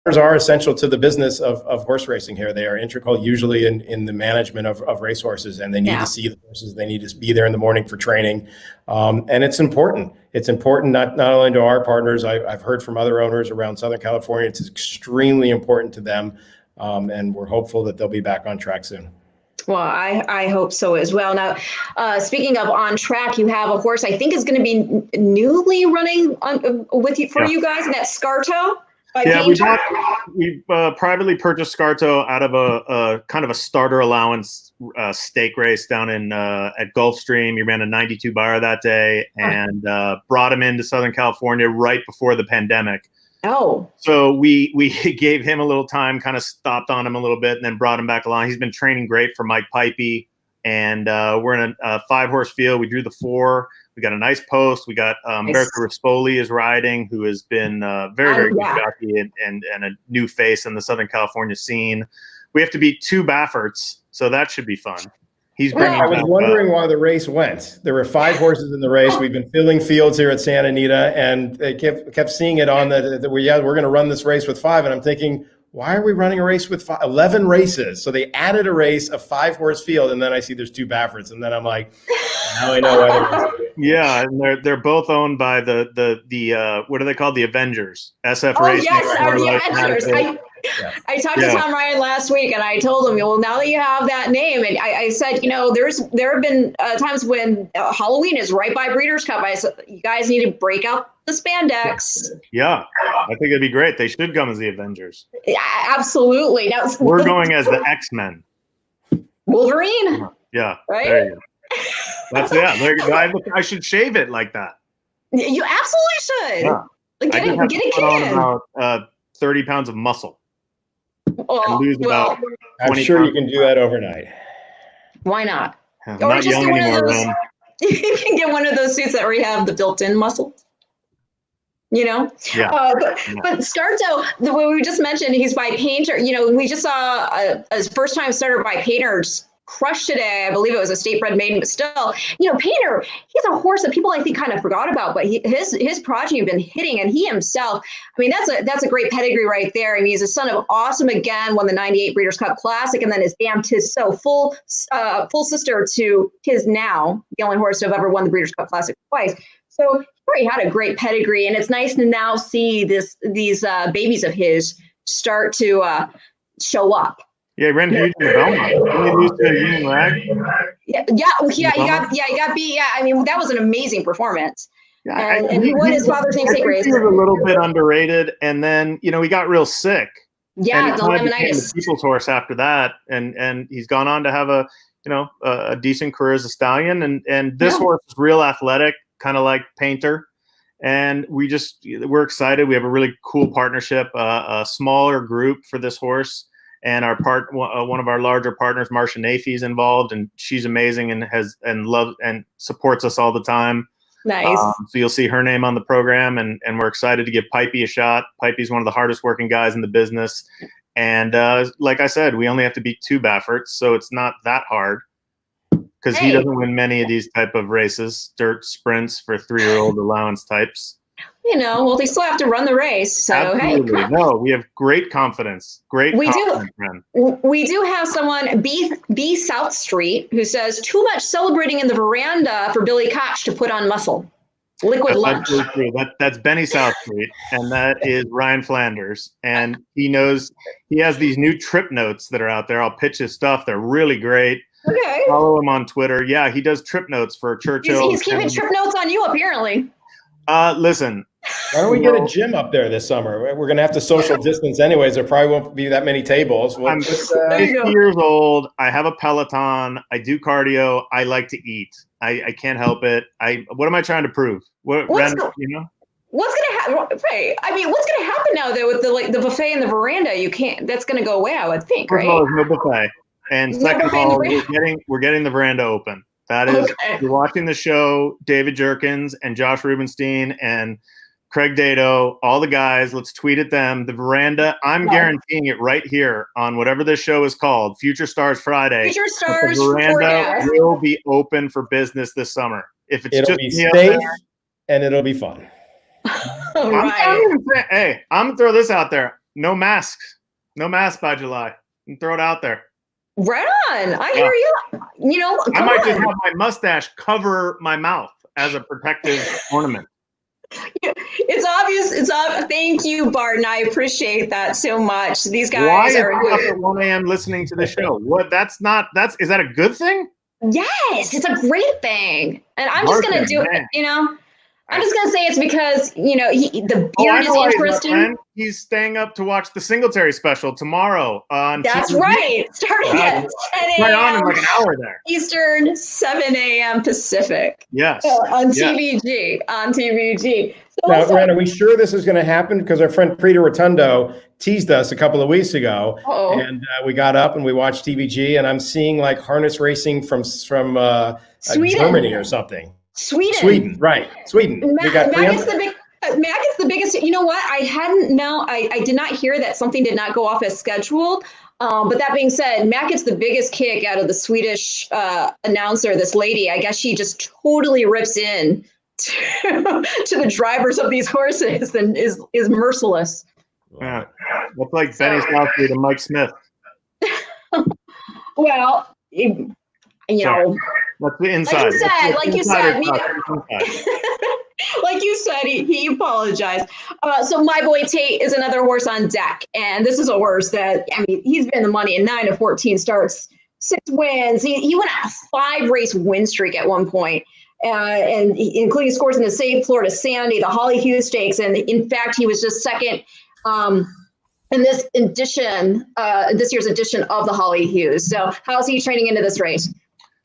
Speaker 4: are essential to the business of horse racing here. They are integral usually in the management of racehorses, and they need to see the horses. They need to be there in the morning for training. And it's important. It's important not only to our partners. I've heard from other owners around Southern California. It's extremely important to them. And we're hopeful that they'll be back on track soon.
Speaker 2: Well, I hope so as well. Now, speaking of on track, you have a horse I think is going to be newly running with you you guys, and that's Scarto.
Speaker 3: We privately purchased Scarto out of a kind of a starter allowance stake race down in at Gulfstream. He ran a 92 buyer that day, and brought him into Southern California right before the pandemic.
Speaker 2: Oh. So
Speaker 3: we gave him a little time, kind of stopped on him a little bit, and then brought him back along. He's been training great for Mike Pipey, and we're in a 5-horse field. We drew the 4. We got a nice post. We got America Rispoli is riding, who has been very good jockey and a new face in the Southern California scene. We have to beat 2 Bafferts, so that should be fun. He's bringing.
Speaker 4: I was wondering why the race went. There were 5 horses in the race. We've been filling fields here at Santa Anita, and they kept seeing it on we're going to run this race with 5, and I'm thinking, why are we running a race with 11 races? So they added a race, a 5-horse field, and then I see there's 2 Bafferts, and then I'm like, now I know why.
Speaker 3: Yeah, and they're both owned by the what are they called? The Avengers. SF Racing.
Speaker 2: Yes, the Avengers. I talked to Tom Ryan last week, and I told him, well, now that you have that name, and I said, there have been times when Halloween is right by Breeders' Cup. I said, you guys need to break out the spandex.
Speaker 3: Yeah, I think it'd be great. They should come as the Avengers.
Speaker 2: Yeah, absolutely. Now,
Speaker 3: we're going as the X-Men.
Speaker 2: Wolverine.
Speaker 3: Yeah.
Speaker 2: Right.
Speaker 3: There you go. That's I should shave it like that.
Speaker 2: You absolutely should.
Speaker 3: Yeah.
Speaker 2: Get a can.
Speaker 3: About 30 pounds of muscle.
Speaker 2: Oh,
Speaker 3: lose about
Speaker 4: I'm sure you can do that overnight.
Speaker 2: Why not?
Speaker 3: I'm not
Speaker 2: just
Speaker 3: young anymore, Ren.
Speaker 2: You can get one of those suits that already have the built-in muscle.
Speaker 3: Yeah.
Speaker 2: But Scarto, the way we just mentioned, he's by Painter. We just saw his first time starter by Painter's crush today. I believe it was a state bred maiden, but still, Painter, he's a horse that people I think kind of forgot about, but his progeny have been hitting, and he himself, that's a great pedigree right there. He's a son of Awesome Again, won the 98 Breeders' Cup Classic, and then his Damn Tis So full sister to Tis Now, the only horse to have ever won the Breeders' Cup Classic twice. So he already had a great pedigree, and it's nice to now see these babies of his start to show up.
Speaker 3: Yeah, he ran huge in the Belmont. He lose to Union Rag.
Speaker 2: He got beat. Yeah, that was an amazing performance. Yeah, and he won his father's namesake race.
Speaker 3: He was a little bit underrated, and then he got real sick.
Speaker 2: Yeah, the laminitis.
Speaker 3: The people's horse after that, and he's gone on to have a decent career as a stallion. And this horse is real athletic, kind of like Painter. And we're excited. We have a really cool partnership, a smaller group for this horse. And one of our larger partners, Marcia Nafee, is involved, and she's amazing and loves and supports us all the time.
Speaker 2: Nice.
Speaker 3: So you'll see her name on the program, and we're excited to give Pipey a shot. Pipey's one of the hardest working guys in the business, and like I said, we only have to beat 2 Bafferts, so it's not that hard because he doesn't win many of these type of races, dirt sprints for 3-year-old allowance types.
Speaker 2: Well, they still have to run the race. So,
Speaker 3: absolutely.
Speaker 2: Hey,
Speaker 3: no, we have great confidence. We
Speaker 2: do have someone, B South Street, who says, too much celebrating in the veranda for Billy Koch to put on muscle. Liquid lunch.
Speaker 3: That's Benny South Street, and that is Ryan Flanders. And he has these new trip notes that are out there. I'll pitch his stuff. They're really great.
Speaker 2: Okay.
Speaker 3: Follow him on Twitter. Yeah, he does trip notes for Churchill.
Speaker 2: He's keeping trip notes on you, apparently.
Speaker 3: Listen.
Speaker 4: Why don't we get a gym up there this summer? We're going to have to social distance anyways. There probably won't be that many tables.
Speaker 3: I'm 50 years old. I have a Peloton. I do cardio. I like to eat. I can't help it. What am I trying to prove?
Speaker 2: What's going to happen? Right. What's going to happen now though with the buffet in the veranda? That's going to go away, I would think, right?
Speaker 3: First of all, there's no buffet. And second of all, we're getting the veranda open. That is, You're watching the show, David Jerkins and Josh Rubenstein and Craig Dado, all the guys, let's tweet at them. The veranda, I'm guaranteeing it right here on whatever this show is called, Future Stars Friday.
Speaker 2: Future Stars.
Speaker 3: The veranda will be open for business this summer. If it'll
Speaker 4: be safe and it'll be fun.
Speaker 3: I'm going to throw this out there. no masks. No masks by July. And throw it out there.
Speaker 2: Right on. I hear you. You know,
Speaker 3: I might just have my mustache cover my mouth as a protective ornament.
Speaker 2: It's obvious. Thank you, Barton. I appreciate that so much. These guys are
Speaker 3: up at 1 a.m. listening to the show. What? Is that a good thing?
Speaker 2: Yes, it's a great thing. And I'm just going to do it, you know. I'm just going to say it's because, you know, the beard is interesting.
Speaker 3: He's staying up to watch the Singletary special tomorrow on
Speaker 2: That's
Speaker 3: TVG.
Speaker 2: Right. Starting at 10 a.m.
Speaker 3: Right on in like an hour there.
Speaker 2: Eastern, 7 a.m. Pacific.
Speaker 3: Yes.
Speaker 2: On TVG. On TVG. So
Speaker 4: now, Ren, are we sure this is going to happen? Because our friend Prita Rotundo teased us a couple of weeks ago. And we got up and we watched TVG, and I'm seeing like harness racing from Germany or something. Sweden, right. Sweden.
Speaker 2: Maggot's the biggest. You know what? I did not hear that something did not go off as scheduled. But that being said, Matt gets the biggest kick out of the Swedish announcer, this lady. I guess she just totally rips in to the drivers of these horses and is merciless.
Speaker 3: Yeah. That's like Benny Salisbury to Mike Smith.
Speaker 2: Well, you know.
Speaker 3: That's the inside.
Speaker 2: Like you said, he apologized. So my boy Tate is another horse on deck, and this is a horse that, I mean, he's been in the money in 9 of 14 starts, 6 wins. He went on a 5-race win streak at one point, and including scores in the St. Florida Sandy, the Holly Hughes Stakes, and in fact, he was just second in this year's edition of the Holly Hughes. So how's he training into this race?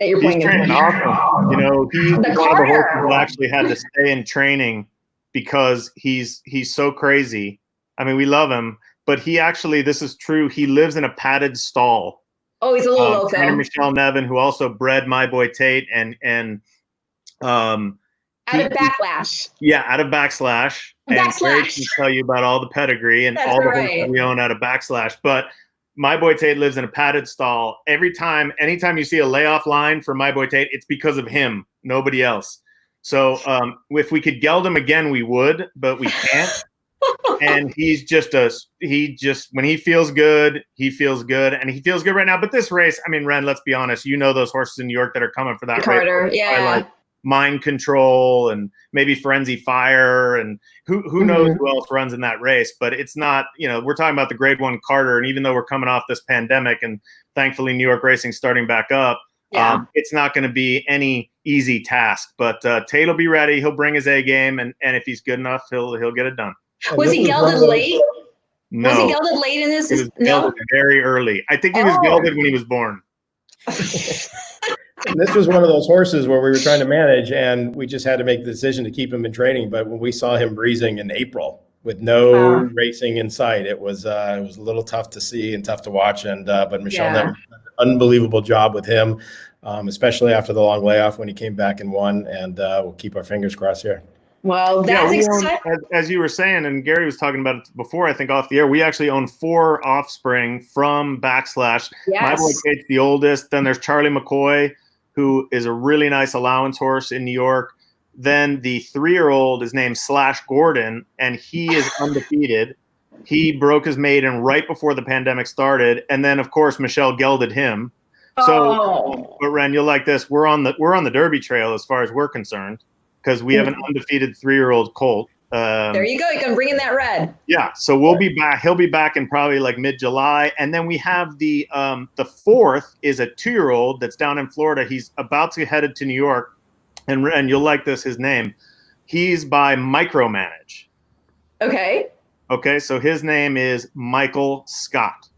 Speaker 2: He's
Speaker 3: training awesome. You know, he's one of the horses that actually had to stay in training because he's so crazy. I mean, we love him, but he actually, this is true, he lives in a padded stall.
Speaker 2: Oh, he's a little low.
Speaker 3: Michelle Nevin, who also bred my boy Tate, and out
Speaker 2: of Backlash.
Speaker 3: Yeah, out of Backslash. And Gary can tell you about all the pedigree and all the horses we own out of Backslash. But my boy Tate lives in a padded stall. Anytime you see a layoff line for my boy Tate, it's because of him, nobody else. So if we could geld him again, we would, but we can't. And he's just when he feels good, he feels good, and he feels good right now. But this race, I mean, Ren, let's be honest, you know those horses in New York that are coming for that race.
Speaker 2: Yeah.
Speaker 3: Mind Control and maybe Frenzy Fire and who knows who else runs in that race. But it's not, you know, we're talking about the grade 1 Carter, and even though we're coming off this pandemic and thankfully New York racing starting back up, it's not going to be any easy task. But Tate will be ready. He'll bring his A game, and if he's good enough, he'll get it done.
Speaker 2: Was he gelded late?
Speaker 3: No.
Speaker 2: Was he gelded late in this?
Speaker 3: He was gelded very early. I think he was gelded when he was born.
Speaker 4: And this was one of those horses where we were trying to manage, and we just had to make the decision to keep him in training. But when we saw him breezing in April with no racing in sight, it was a little tough to see and tough to watch. And but Michelle did an unbelievable job with him, especially after the long layoff when he came back and won. And we'll keep our fingers crossed here.
Speaker 2: Well, that's exciting.
Speaker 3: As you were saying, and Gary was talking about it before, I think off the air, we actually own 4 offspring from Backslash.
Speaker 2: Yes.
Speaker 3: My boy Kate's the oldest. Then there's Charlie McCoy, who is a really nice allowance horse in New York. Then the 3-year-old is named Slash Gordon, and he is undefeated. He broke his maiden right before the pandemic started, and then of course Michelle gelded him. So, but Ren, you'll like this. We're on the Derby trail as far as we're concerned, because we have an undefeated 3-year-old colt.
Speaker 2: There you go. You can bring in that red.
Speaker 3: Yeah, so we'll be back. He'll be back in probably like mid-July, and then we have the 4th is a 2-year-old that's down in Florida. He's about to headed to New York, and you'll like this. His name, he's by Micromanage. Okay, so his name is Michael Scott.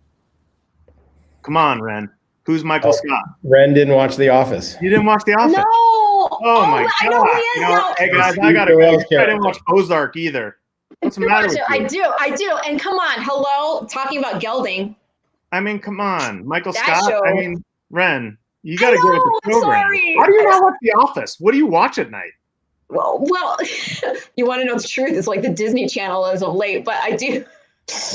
Speaker 3: Come on, Ren. Who's Michael Scott?
Speaker 4: Ren didn't watch The Office.
Speaker 3: You didn't watch The Office?
Speaker 2: No.
Speaker 3: Oh my
Speaker 2: I
Speaker 3: God.
Speaker 2: know who he is now.
Speaker 3: Hey guys, I gotta go. I didn't watch Ozark either. What's the matter with you?
Speaker 2: I do. And come on, hello, talking about gelding.
Speaker 3: I mean, come on, Michael
Speaker 2: That
Speaker 3: Scott.
Speaker 2: show.
Speaker 3: I mean, Ren, you gotta go with the program.
Speaker 2: Sorry.
Speaker 3: How do you not watch The Office? What do you watch at night?
Speaker 2: Well, you want to know the truth? It's like the Disney Channel as of late, but I do.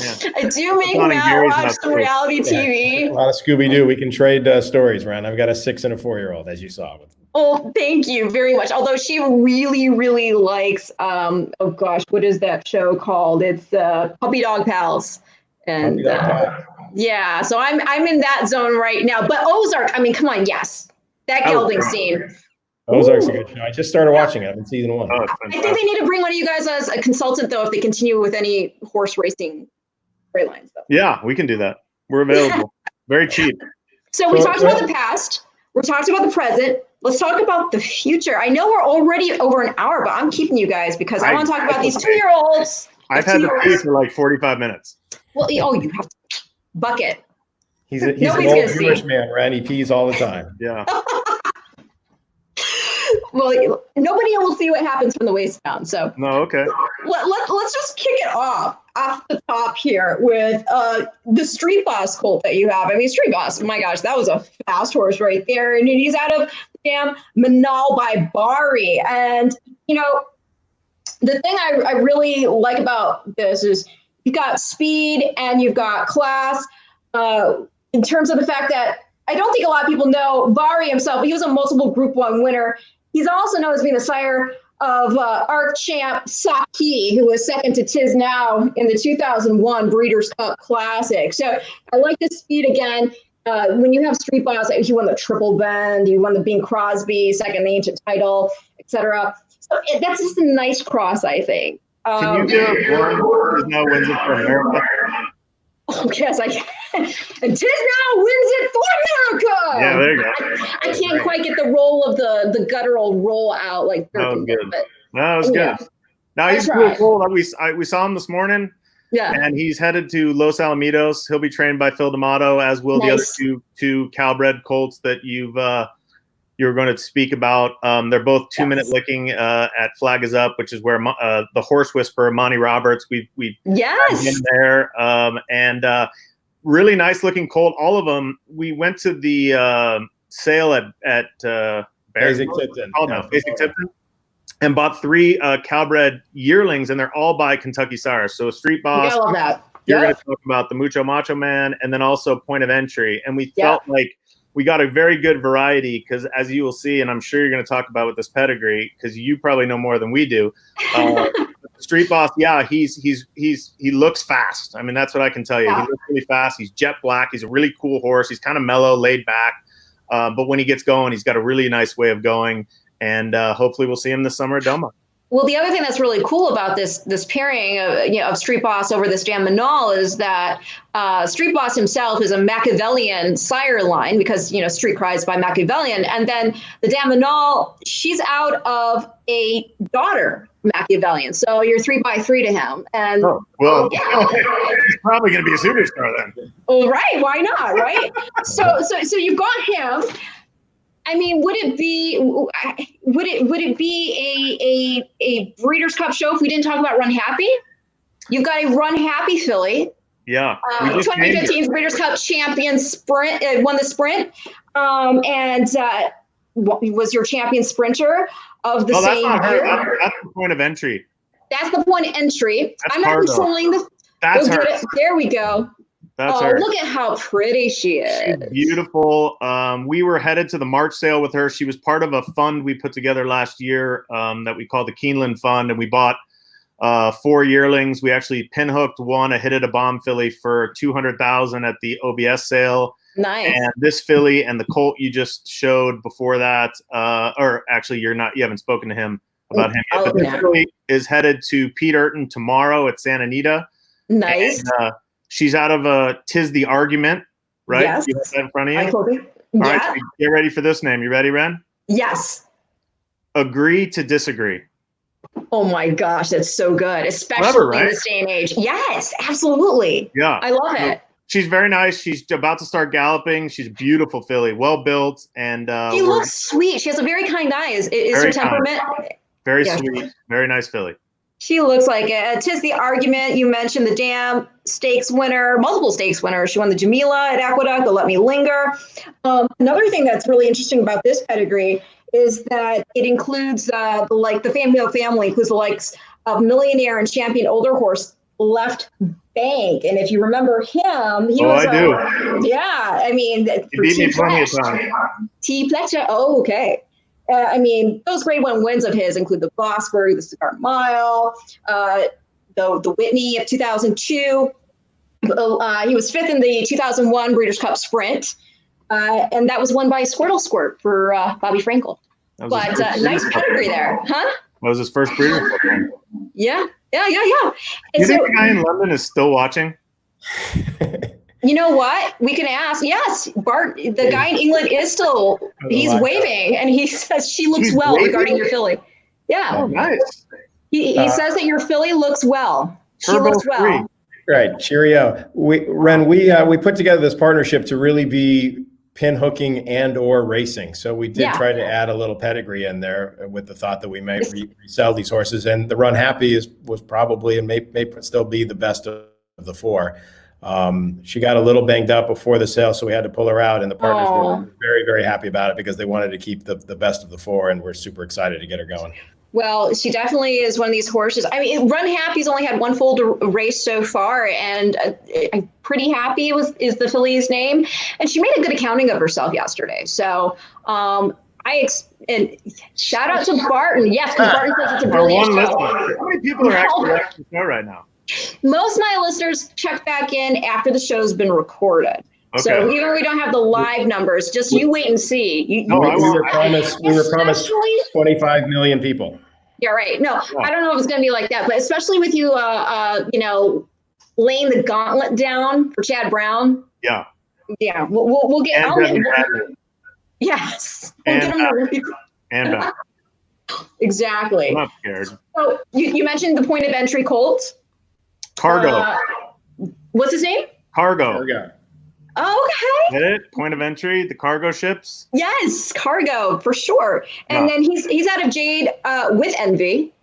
Speaker 3: Yeah.
Speaker 2: I do make Matt watch some reality TV.
Speaker 4: A lot of Scooby-Doo. We can trade stories, Ren. I've got a 6 and a 4-year-old, as you saw.
Speaker 2: Oh, thank you very much. Although she really, really likes, oh gosh, what is that show called? It's Puppy Dog Pals. And yeah, so I'm in that zone right now. But Ozark, I mean, come on, yes, that gelding scene.
Speaker 4: Ozark's a good show. I just started watching it. I'm in season 1.
Speaker 3: Oh,
Speaker 2: I think they need to bring one of you guys as a consultant, though, if they continue with any horse racing storylines.
Speaker 3: Yeah, we can do that. We're available. Very cheap.
Speaker 2: So we talked about the past. We're talking about the present. Let's talk about the future. I know we're already over an hour, but I'm keeping you guys because I want to talk about these 2-year-olds.
Speaker 3: I've had to pee for like 45 minutes.
Speaker 2: Well, you have to bucket.
Speaker 4: He's an old Jewish man, Ren. He pees all the time.
Speaker 3: Yeah.
Speaker 2: Well, nobody will see what happens from the waist down. So
Speaker 3: No, okay.
Speaker 2: let's just kick it off the top here with the Street Boss colt that you have. I mean, Street Boss, my gosh, that was a fast horse right there. And he's out of damn Manal by Bari. And, you know, the thing I really like about this is you've got speed and you've got class in terms of the fact that I don't think a lot of people know Bari himself. He was a multiple Group 1 winner. He's also known as being the sire of ARC champ Saki, who was second to Tiz Now in the 2001 Breeders' Cup Classic. So I like the speed again. When you have Street Boss, he won the Triple Bend, he won the Bing Crosby, second the Ancient title, etc. So that's just a nice cross, I think.
Speaker 3: Can you do one who now wins it for America?
Speaker 2: Oh, yes, I can. And Tiz Now wins it for America.
Speaker 3: Yeah, there you go.
Speaker 2: I can't quite get the roll of the guttural roll out like
Speaker 3: That was good.
Speaker 2: but
Speaker 3: That was good. Now he's cool. We saw him this morning.
Speaker 2: Yeah.
Speaker 3: And he's headed to Los Alamitos. He'll be trained by Phil D'Amato, as will the other two Calbred colts that you're going to speak about. They're both 2-minute licking at Flag Is Up, which is where the horse whisperer Monty Roberts we've been there, and really nice looking colt. All of them. We went to the sale at
Speaker 4: Basic Tipton.
Speaker 3: Basic Tipton, and bought 3 Calbred yearlings, and they're all by Kentucky sires. So Street Boss.
Speaker 2: I love that.
Speaker 3: You're going to talk about the Mucho Macho Man, and then also Point of Entry. And we felt like we got a very good variety because, as you will see, and I'm sure you're going to talk about with this pedigree, because you probably know more than we do. Street Boss, he looks fast. I mean, that's what I can tell you. He looks really fast. He's jet black. He's a really cool horse. He's kind of mellow, laid back. But when he gets going, he's got a really nice way of going. And hopefully we'll see him this summer at Doma.
Speaker 2: Well, the other thing that's really cool about this pairing of Street Boss over this Dan Manal is that Street Boss himself is a Machiavellian sire line because, Street Cries by Machiavellian. And then the Dan Manal, she's out of a daughter Machiavellian. So you're 3x3 to him. And
Speaker 3: he's probably going to be a superstar then.
Speaker 2: Well, right. Why not? Right. So you've got him. I mean, would it be a Breeders' Cup show if we didn't talk about Run Happy? You've got a Run Happy filly.
Speaker 3: Yeah.
Speaker 2: 2015 Breeders' Cup champion sprint, won the sprint, and was your champion sprinter of the same year.
Speaker 3: That's the Point of Entry.
Speaker 2: That's the Point of Entry. I'm not controlling the.
Speaker 3: That's her.
Speaker 2: There we go.
Speaker 3: That's her.
Speaker 2: Look at how pretty she is.
Speaker 3: She's beautiful. We were headed to the March sale with her. She was part of a fund we put together last year that we called the Keeneland Fund, and we bought 4 yearlings. We actually pinhooked one, a Hit It a Bomb filly, for $200,000 at the OBS sale.
Speaker 2: Nice.
Speaker 3: And this filly and the colt you just showed before that, or actually you haven't spoken to him about him yet, but this filly is headed to Pete Urton tomorrow at Santa Anita.
Speaker 2: Nice.
Speaker 3: And, she's out of Tis the Argument, right?
Speaker 2: Yes.
Speaker 3: You have that in front of you?
Speaker 2: I told you.
Speaker 3: All right, so get ready for this name. You ready, Ren?
Speaker 2: Yes.
Speaker 3: Agree to Disagree.
Speaker 2: Oh my gosh, that's so good, especially in this day and age. Yes, absolutely.
Speaker 3: Yeah.
Speaker 2: I love it.
Speaker 3: She's very nice. She's about to start galloping. She's a beautiful filly, well built, and
Speaker 2: she looks sweet. She has a very kind eye. Is her temperament?
Speaker 3: Very sweet. Very nice filly.
Speaker 2: She looks like it. Tis the Argument. You mentioned the Dam Stakes winner, multiple stakes winner. She won the Jamila at Aqueduct, the Let Me Linger. Another thing that's really interesting about this pedigree is that it includes the female family, includes the likes of Millionaire and Champion Older Horse Left Bank. And if you remember him, he was.
Speaker 3: I do.
Speaker 2: Yeah, I mean,
Speaker 3: he beat me plenty of times.
Speaker 2: T. Pletcher. Oh, okay. I mean, those grade 1 wins of his include the Blossburg, the Cigar Mile, the Whitney of 2002. He was 5th in the 2001 Breeders' Cup Sprint, and that was won by Squirtle Squirt for Bobby Frankel. But nice pedigree there, huh?
Speaker 3: That was his first Breeders' Cup win.
Speaker 2: Yeah.
Speaker 3: Do
Speaker 2: And
Speaker 3: you think the guy in London is still watching?
Speaker 2: You know what? We can ask. Yes, Bart, the guy in England is still, he's waving, and he says she looks well
Speaker 3: waving?
Speaker 2: regarding your filly. Yeah.
Speaker 3: Oh, nice.
Speaker 2: He says that your filly looks well. She
Speaker 3: Turbo
Speaker 2: looks well.
Speaker 3: 3.
Speaker 4: Right. Cheerio. Ren, we put together this partnership to really be pin hooking and or racing. So we did try to add a little pedigree in there with the thought that we may resell these horses. And the Run Happy was probably and may still be the best of the 4. She got a little banged up before the sale, so we had to pull her out. And the partners were very, very happy about it because they wanted to keep the best of the 4, and we're super excited to get her going.
Speaker 2: Well, she definitely is one of these horses. I mean, Run Happy's only had one full race so far, and I'm pretty happy is the filly's name. And she made a good accounting of herself yesterday. So and shout out to Barton. Yes, because Barton says it's a brilliant show.
Speaker 3: How many people are actually watching the show right now?
Speaker 2: Most of my listeners check back in after the show's been recorded.
Speaker 3: Okay.
Speaker 2: So even though we don't have the live numbers, just you wait and see. We
Speaker 4: were promised 25 million people.
Speaker 2: Yeah, right. No, I don't know if it's going to be like that, but especially with you, laying the gauntlet down for Chad Brown.
Speaker 3: Yeah.
Speaker 2: Yeah, we'll get. Yes. We'll get him
Speaker 3: and back.
Speaker 2: Exactly.
Speaker 3: I'm not scared.
Speaker 2: So you mentioned the point of entry colt.
Speaker 3: Cargo.
Speaker 2: What's his name?
Speaker 3: Cargo.
Speaker 2: Oh, okay.
Speaker 3: Get it? Point of entry, the cargo ships?
Speaker 2: Yes, Cargo, for sure. And then he's out of Jade with Envy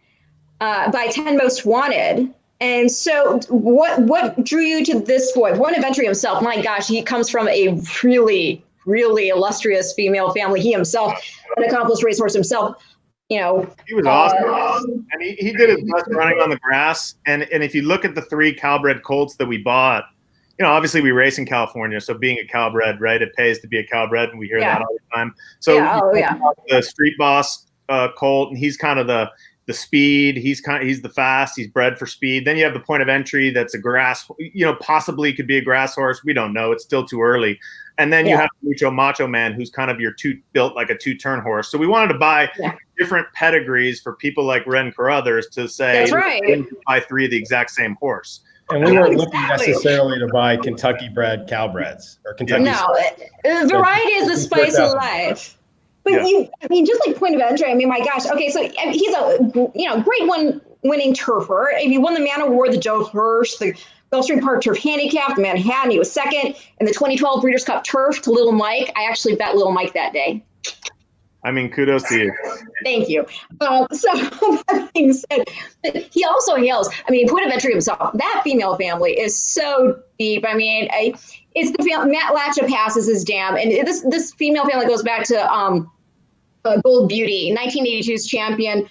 Speaker 2: by 10 Most Wanted. And so what drew you to this boy? Point of entry himself, my gosh, he comes from a really, really illustrious female family. He himself, an accomplished racehorse himself, you know.
Speaker 3: He was awesome. And he did his best running on the grass. And if you look at the 3 Calbred colts that we bought, you know, obviously we race in California, so being a Calbred, right? It pays to be a Calbred, and we hear that all the time. So the Street Boss colt, and he's kind of the speed. He's the fast. He's bred for speed. Then you have the point of entry that's a grass. You know, possibly could be a grass horse. We don't know. It's still too early. And then you have Mucho Macho Man, who's kind of built like a 2-turn horse. So we wanted to buy different pedigrees for people like Ren Carothers to say,
Speaker 2: that's right,
Speaker 3: buy 3 of the exact same horse.
Speaker 4: And we weren't looking necessarily to buy Kentucky-bred Calbreds or Kentucky.
Speaker 2: No, variety is the spice of life. But just like point of entry, I mean, my gosh. Okay, so he's a grade 1 winning turfer. He won the Man Award, the Joe Hirsch, the Gulfstream Park Turf Handicap, the Manhattan. He was 2nd in the 2012 Breeders' Cup Turf to Little Mike. I actually bet Little Mike that day.
Speaker 3: I mean, kudos to you.
Speaker 2: Thank you. So that being said, he also hails, I mean, point of entry himself, that female family is so deep. I mean, it's the family, Matt Latcha passes his dam. And this female family goes back to Gold Beauty, 1982's champion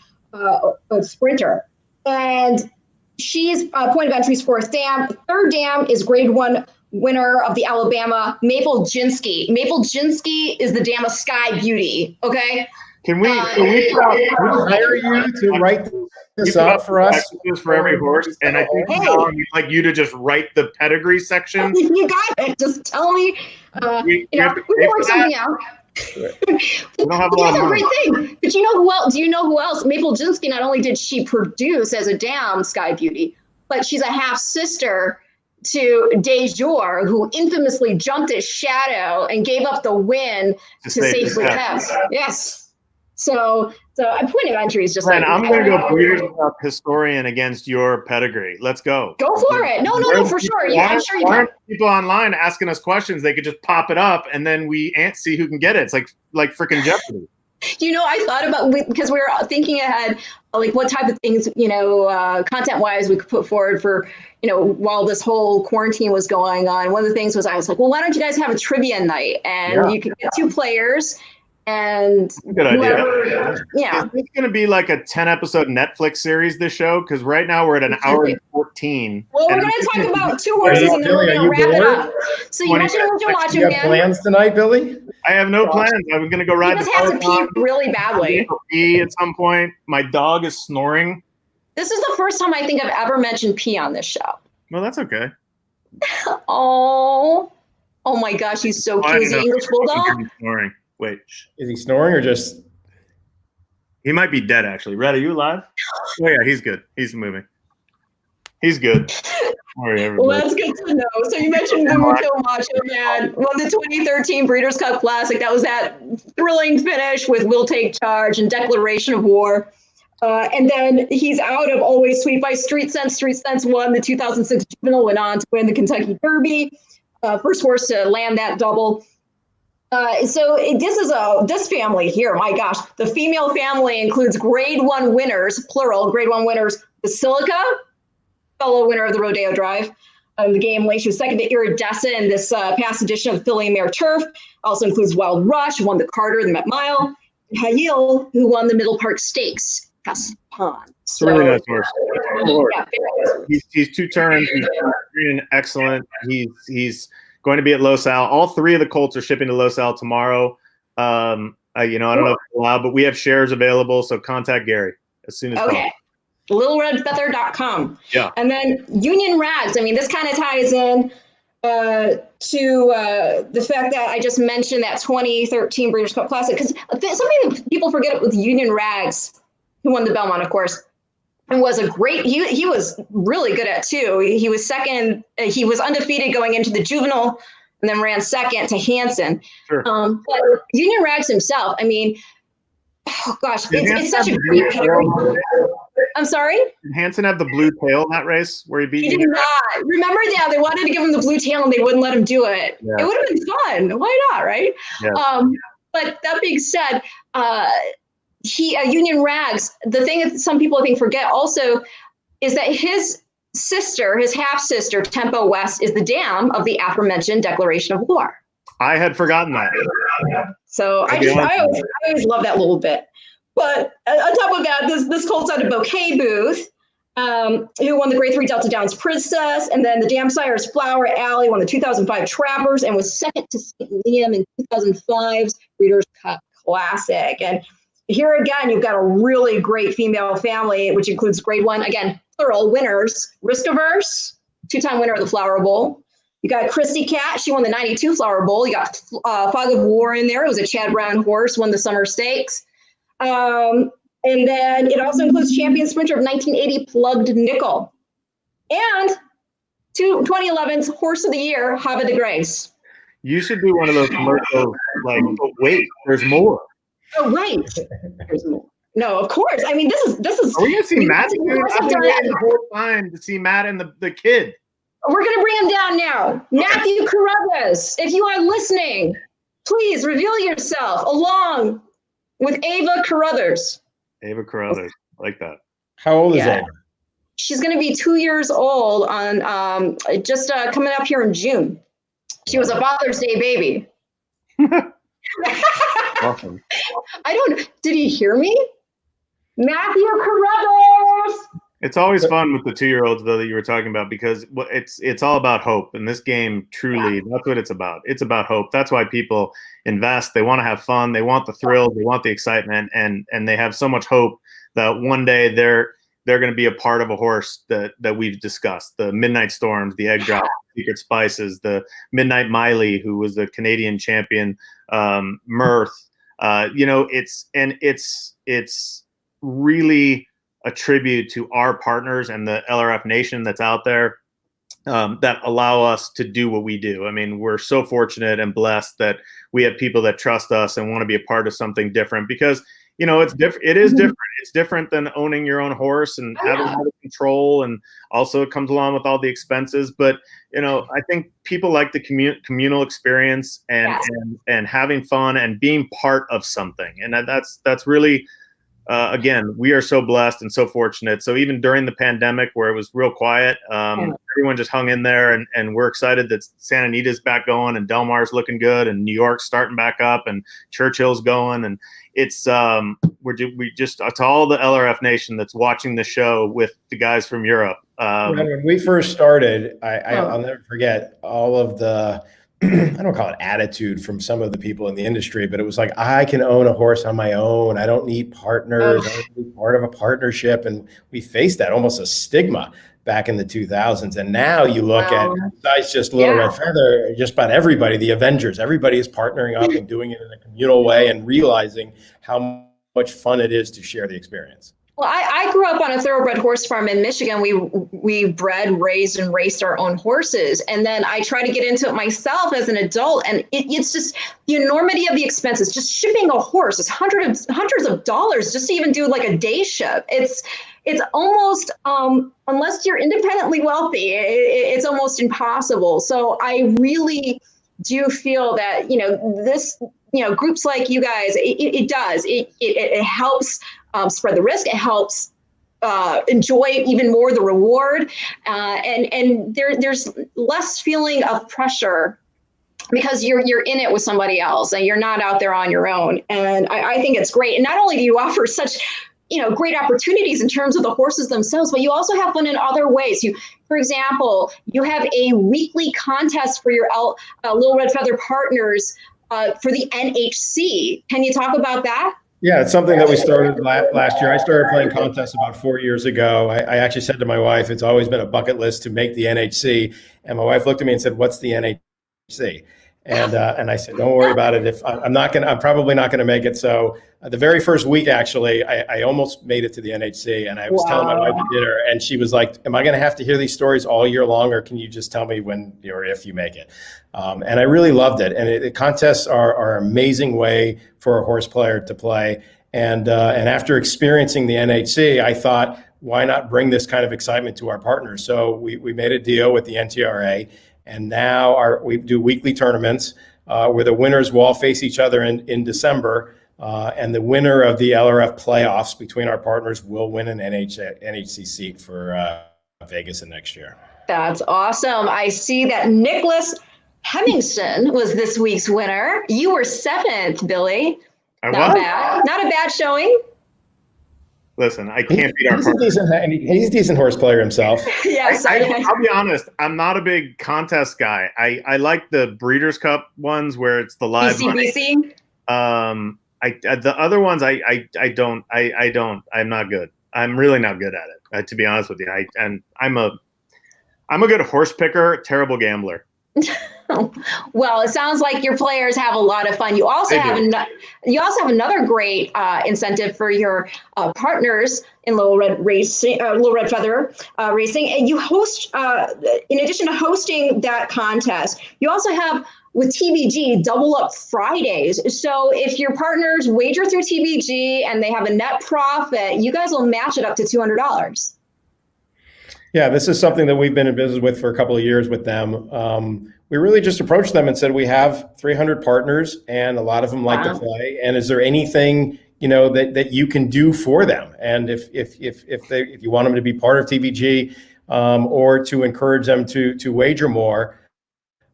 Speaker 2: sprinter. And she's point of entry's 4th dam. 3rd dam is grade 1 winner of the Alabama, Maple Jinsky. Maple Jinsky is the dam of Sky Beauty. Okay.
Speaker 3: Can we
Speaker 4: hire you to write this up for us?
Speaker 3: For every horse, and I think we'd like you to just write the pedigree section.
Speaker 2: You got it. Just tell me. We can work something out.
Speaker 3: We don't have a lot of money.
Speaker 2: Great thing. But you know who else? Do you know who else? Maple Jinsky, not only did she produce as a dam Sky Beauty, but she's a half sister to Dejour, who infamously jumped at Shadow and gave up the win to safely pass. Yes. So a point of entry is just
Speaker 3: I'm going to go Breeders' Cup historian against your pedigree. Let's go.
Speaker 2: Go for it. No, for sure. Yeah, I'm sure you can.
Speaker 3: People online asking us questions, they could just pop it up, and then we see who can get it. It's like freaking Jeopardy.
Speaker 2: You know, I thought about, because we were thinking ahead, like what type of things, content-wise we could put forward for, while this whole quarantine was going on. One of the things was, I was like, well, why don't you guys have a trivia night? And you could get 2 players. And
Speaker 3: good idea. Yeah, it's going to be like a 10-episode Netflix series. This show, because right now we're at an hour and 14.
Speaker 2: Well, we're going to talk about 2 horses, and then we're going to wrap it up. So you mentioned what you're watching.
Speaker 4: You have plans tonight, Billy?
Speaker 3: I have no plans. I'm going to go ride.
Speaker 2: He just has to pee really badly.
Speaker 3: Pee at some point. My dog is snoring.
Speaker 2: This is the first time I think I've ever mentioned pee on this show.
Speaker 3: Well, that's okay.
Speaker 2: Oh my gosh, he's so cute. He's an English bulldog.
Speaker 3: He's snoring. Wait,
Speaker 4: Is he snoring or just?
Speaker 3: he might be dead actually. Red, are you alive? Oh yeah, he's good. He's moving. He's good. Sorry, everybody.
Speaker 2: Well, that's good to know. So you mentioned the Muto Macho Man won the 2013 Breeders' Cup Classic. That was that thrilling finish with Will Take Charge and Declaration of War. And then he's out of Always Sweet by Street Sense. Street Sense won the 2006 Juvenile, went on to win the Kentucky Derby. First horse to land that double. So this family here, my gosh, the female family includes Grade 1 winners, plural, Grade 1 winners, Basilica, fellow winner of the Rodeo Drive, the game late. She was second to Iridescent in this past edition of Filly and Mare Turf. Also includes Wild Rush, who won the Carter, the Met Mile, Hayil, who won the Middle Park Stakes. Pond.
Speaker 3: It's a really nice horse.
Speaker 2: Yeah,
Speaker 3: He's 2 turns. He's green, excellent. He's going to be at Los Al. All 3 of the colts are shipping to Los Al tomorrow. I don't know if it's allowed, but we have shares available. So contact Gary as soon as possible.
Speaker 2: LittleRedFeather.com.
Speaker 3: Yeah.
Speaker 2: And then Union Rags. I mean, this kind of ties in to the fact that I just mentioned that 2013 Breeders' Cup Classic, because something that people forget with Union Rags, who won the Belmont, of course, and was a great, he was really good at too. He was second, he was undefeated going into the Juvenile, and then ran second to Hansen.
Speaker 3: Sure.
Speaker 2: But Union Rags himself, I mean, oh gosh, it's such a great pedigree. I'm sorry?
Speaker 3: Did Hansen have the blue tail in that race where he beat
Speaker 2: He did
Speaker 3: you?
Speaker 2: not. Remember, yeah, they wanted to give him the blue tail and they wouldn't let him do it.
Speaker 3: Yeah.
Speaker 2: It would have been fun. Why not, right?
Speaker 3: Yeah.
Speaker 2: But that being said, Union Rags, the thing that some people I think forget also is that his sister, his half-sister, Tempo West, is the dam of the aforementioned Declaration of War.
Speaker 3: I had forgotten that.
Speaker 2: So I always love that little bit. But on top of that, this colt's out of Bouquet Booth, who won the Grade 3 Delta Downs Princess, and then the Dam Sires Flower Alley won the 2005 Trappers and was second to St. Liam in 2005's Breeders' Cup Classic. And here again, you've got a really great female family, which includes Grade 1, again, plural winners, Risk Averse, 2-time winner of the Flower Bowl. You got Christy Cat, she won the 92 Flower Bowl. You got Fog of War in there. It was a Chad Brown horse, won the Summer Stakes. And then it also includes Champion Sprinter of 1980, Plugged Nickel. And 2011's Horse of the Year, Hava de Grace.
Speaker 3: You should do one of those commercials like, oh, wait, there's more.
Speaker 2: Oh, wait. There's more. No, of course. I mean, this is.
Speaker 3: Are we going to see Matt? I've been waiting the whole time to see Matt and the kid.
Speaker 2: We're going to bring him down now. Matthew Carruthers, if you are listening, please reveal yourself along with Ava Carruthers.
Speaker 3: Ava Carruthers, like that.
Speaker 4: How old is Ava?
Speaker 2: She's going to be 2 years old on just coming up here in June. She was a Father's Day baby.
Speaker 3: Awesome.
Speaker 2: Did he hear me? Matthew Carruthers.
Speaker 3: It's always fun with the 2-year-olds though that you were talking about, because it's all about hope. And this game truly, that's what it's about. It's about hope. That's why people invest. They want to have fun. They want the thrill. They want the excitement, and they have so much hope that one day they're going to be a part of a horse that we've discussed. The Midnight Storms, the Egg Drop, Secret Spices, the Midnight Miley, who was the Canadian champion, Mirth. It's really a tribute to our partners and the LRF Nation that's out there that allow us to do what we do. I mean, we're so fortunate and blessed that we have people that trust us and want to be a part of something different, because it's different. It is different. It's different than owning your own horse and having all the control, and also it comes along with all the expenses. But I think people like the communal experience and having fun and being part of something, and that's really. Again, we are so blessed and so fortunate. So even during the pandemic, where it was real quiet, everyone just hung in there, and we're excited that Santa Anita's back going, and Del Mar's looking good, and New York's starting back up, and Churchill's going, and it's to all the LRF Nation that's watching the show with the guys from Europe.
Speaker 4: When we first started, I'll never forget all of the. I don't call it attitude from some of the people in the industry, but it was like, I can own a horse on my own. I don't need partners. I don't need part of a partnership. And we faced that, almost a stigma. back in the 2000s. And now you look at, besides just Little
Speaker 2: Yeah.
Speaker 4: Red Feather, just about everybody, the Avengers, everybody is partnering up and doing it in a communal way and realizing how much fun it is to share the experience.
Speaker 2: Well, I grew up on a thoroughbred horse farm in Michigan. We bred, raised, and raced our own horses. And then I tried to get into it myself as an adult. And it's just the enormity of the expenses. Just shipping a horse is hundreds of dollars just to even do like a day ship. It's almost, unless you're independently wealthy, it's almost impossible. So I really do feel that, this, groups like you guys, it does. It helps spread the risk. It helps enjoy even more the reward, and there's less feeling of pressure because you're in it with somebody else and you're not out there on your own. And I think it's great. And not only do you offer such great opportunities in terms of the horses themselves, but you also have fun in other ways. For example, you have a weekly contest for your Little Red Feather partners for the NHC. Can you talk about that?
Speaker 4: Yeah, it's something that we started last year. I started playing contests about 4 years ago. I actually said to my wife, it's always been a bucket list to make the NHC. And my wife looked at me and said, "What's the NHC?" And I said, "Don't worry about it. I'm probably not gonna make it." So the very first week, actually, I almost made it to the NHC, and I was telling my wife at dinner, and she was like, "Am I gonna have to hear these stories all year long, or can you just tell me when or if you make it?" And I really loved it. And the contests are an amazing way for a horse player to play. And after experiencing the NHC, I thought, why not bring this kind of excitement to our partners? So we made a deal with the NTRA. And now we do weekly tournaments where the winners will all face each other in December. And the winner of the LRF playoffs between our partners will win an NHC seat for Vegas in next year.
Speaker 2: That's awesome. I see that Nicholas Hemmingston was this week's winner. You were 7th, Billy. Not bad. Not a bad showing.
Speaker 3: Listen, I can't beat our partners.
Speaker 4: He's a decent horse player himself.
Speaker 2: Yeah, sorry.
Speaker 3: I'll be honest. I'm not a big contest guy. I like the Breeders' Cup ones where it's the live
Speaker 2: BCBC.
Speaker 3: money. The other ones I don't. I'm not good. I'm really not good at it. To be honest with you, I'm a good horse picker, terrible gambler.
Speaker 2: Well, it sounds like your players have a lot of fun. You also have another great incentive for your partners in Little Red Feather racing, and you host. In addition to hosting that contest, you also have with TVG Double Up Fridays. So if your partners wager through TVG and they have a net profit, you guys will match it up to $200.
Speaker 4: Yeah, this is something that we've been in business with for a couple of years with them. We really just approached them and said, we have 300 partners and a lot of them like to play. And is there anything, that you can do for them? And if you want them to be part of TVG or to encourage them to wager more,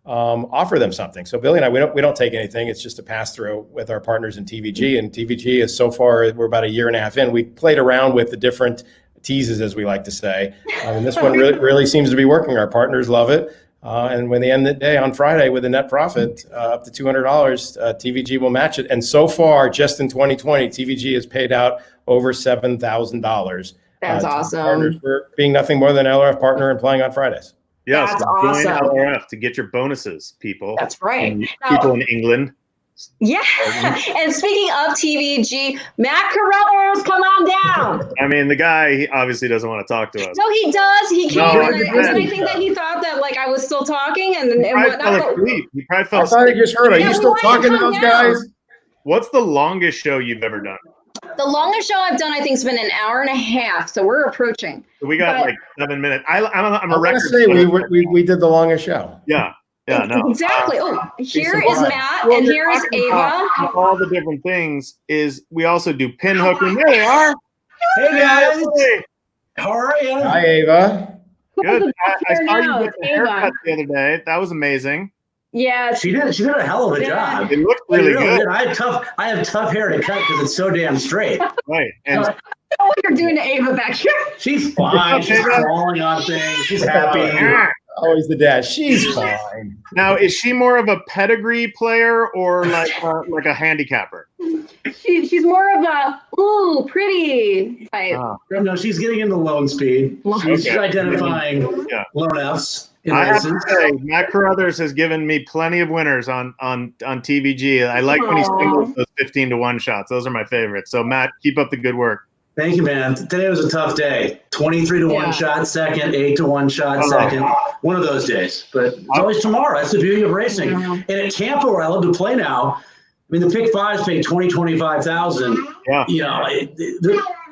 Speaker 4: offer them something. So Billy and I, we don't take anything. It's just a pass through with our partners in TVG. And TVG is so far, we're about a year and a half in. We played around with the different teases, as we like to say. And this one really seems to be working. Our partners love it. And when they end the day on Friday with a net profit up to $200, TVG will match it. And so far, just in 2020, TVG has paid out over $7,000.
Speaker 2: That's awesome.
Speaker 4: Partners for being nothing more than an LRF partner and playing on Fridays.
Speaker 3: Yes,
Speaker 2: that's
Speaker 3: join
Speaker 2: awesome.
Speaker 3: LRF to get your bonuses, people.
Speaker 2: That's right.
Speaker 3: People in England.
Speaker 2: Yeah. And speaking of TVG, Matt Carruthers, come on down.
Speaker 3: I mean, the guy he obviously doesn't want to talk to us.
Speaker 2: No, he does. He came.
Speaker 3: I
Speaker 2: think that he thought that I was still talking and
Speaker 3: whatnot. He probably fell
Speaker 4: I thought I just heard. Are you still talking to those guys?
Speaker 3: What's the longest show you've ever done?
Speaker 2: The longest show I've done, I think, has been an hour and a half. So we're approaching.
Speaker 3: So we got 7 minutes. I'm a record.
Speaker 4: Say we did the longest show.
Speaker 3: Yeah. Yeah, no.
Speaker 2: Exactly. Here is Matt, and here is Ava.
Speaker 3: All the different things is we also do pin hooking. There they are.
Speaker 5: Hey guys, how are you?
Speaker 4: Hi, Ava.
Speaker 3: Good. I saw you get the haircut the other day. That was amazing.
Speaker 2: Yeah,
Speaker 5: She did a hell of a job.
Speaker 3: It looked really good.
Speaker 5: I have tough hair to cut because it's so damn straight.
Speaker 3: Right. And
Speaker 2: I know what you're doing to Ava back here.
Speaker 5: She's fine. She's crawling on things. She's happy.
Speaker 4: Always the dad. She's fine.
Speaker 3: now, is she more of a pedigree player or like a handicapper?
Speaker 2: She's more of a ooh pretty type.
Speaker 5: No, she's getting into loan speed. She's identifying loan Fs in
Speaker 3: I have
Speaker 5: races.
Speaker 3: to say, Matt Carruthers has given me plenty of winners on TVG. I like when he singles those 15-to-1 shots. Those are my favorites. So Matt, keep up the good work.
Speaker 5: Thank you, man. Today was a tough day. 23-to-1 shot second, 8-to-1 shot second. One of those days. But it's always tomorrow. That's the beauty of racing. And at Tampa, where I love to play now, I mean, the pick fives pay 25,000.
Speaker 3: Yeah.
Speaker 5: You know,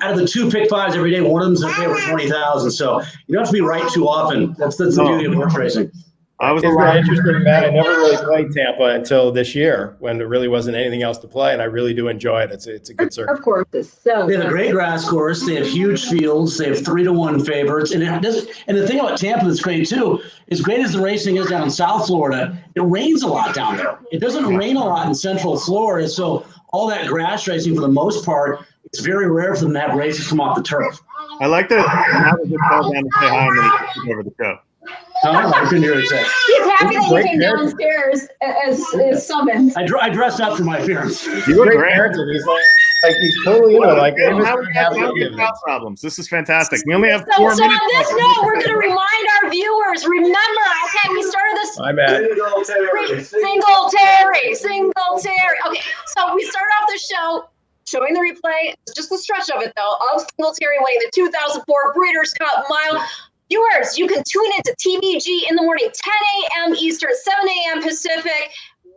Speaker 5: out of the 2 pick fives every day, one of them's in favor of 20,000. So you don't have to be right too often. That's the beauty of horse racing.
Speaker 3: I was
Speaker 4: Isn't that interesting, Matt? I never really played Tampa until this year when there really wasn't anything else to play, and I really do enjoy it. It's a good circuit.
Speaker 2: Of course, it's so.
Speaker 5: They have a great grass course. They have huge fields. They have 3-to-1 favorites. And the thing about Tampa that's great too, as great as the racing is down in South Florida, it rains a lot down there. It doesn't rain a lot in Central Florida, so all that grass racing for the most part, it's very rare for them to have races come off the turf.
Speaker 3: I like that Matt was just called down to say hi and then he took over the show.
Speaker 5: I couldn't hear what he said.
Speaker 2: He's happy that you came downstairs as summoned.
Speaker 5: I dressed up for my appearance.
Speaker 3: You look
Speaker 4: Great
Speaker 3: great.
Speaker 4: parenting. He's totally like
Speaker 3: problems. This is fantastic. We only have
Speaker 2: So
Speaker 3: 4
Speaker 2: on
Speaker 3: minutes.
Speaker 2: this note, we're going to remind our viewers. Remember, okay, we started this.
Speaker 4: My bad.
Speaker 2: Singletary. Okay, so we started off the show showing the replay. It's just the stretch of it, though, of Singletary winning the 2004 Breeders' Cup Mile. Viewers, you can tune into TVG in the morning, 10 a.m. Eastern, 7 a.m. Pacific.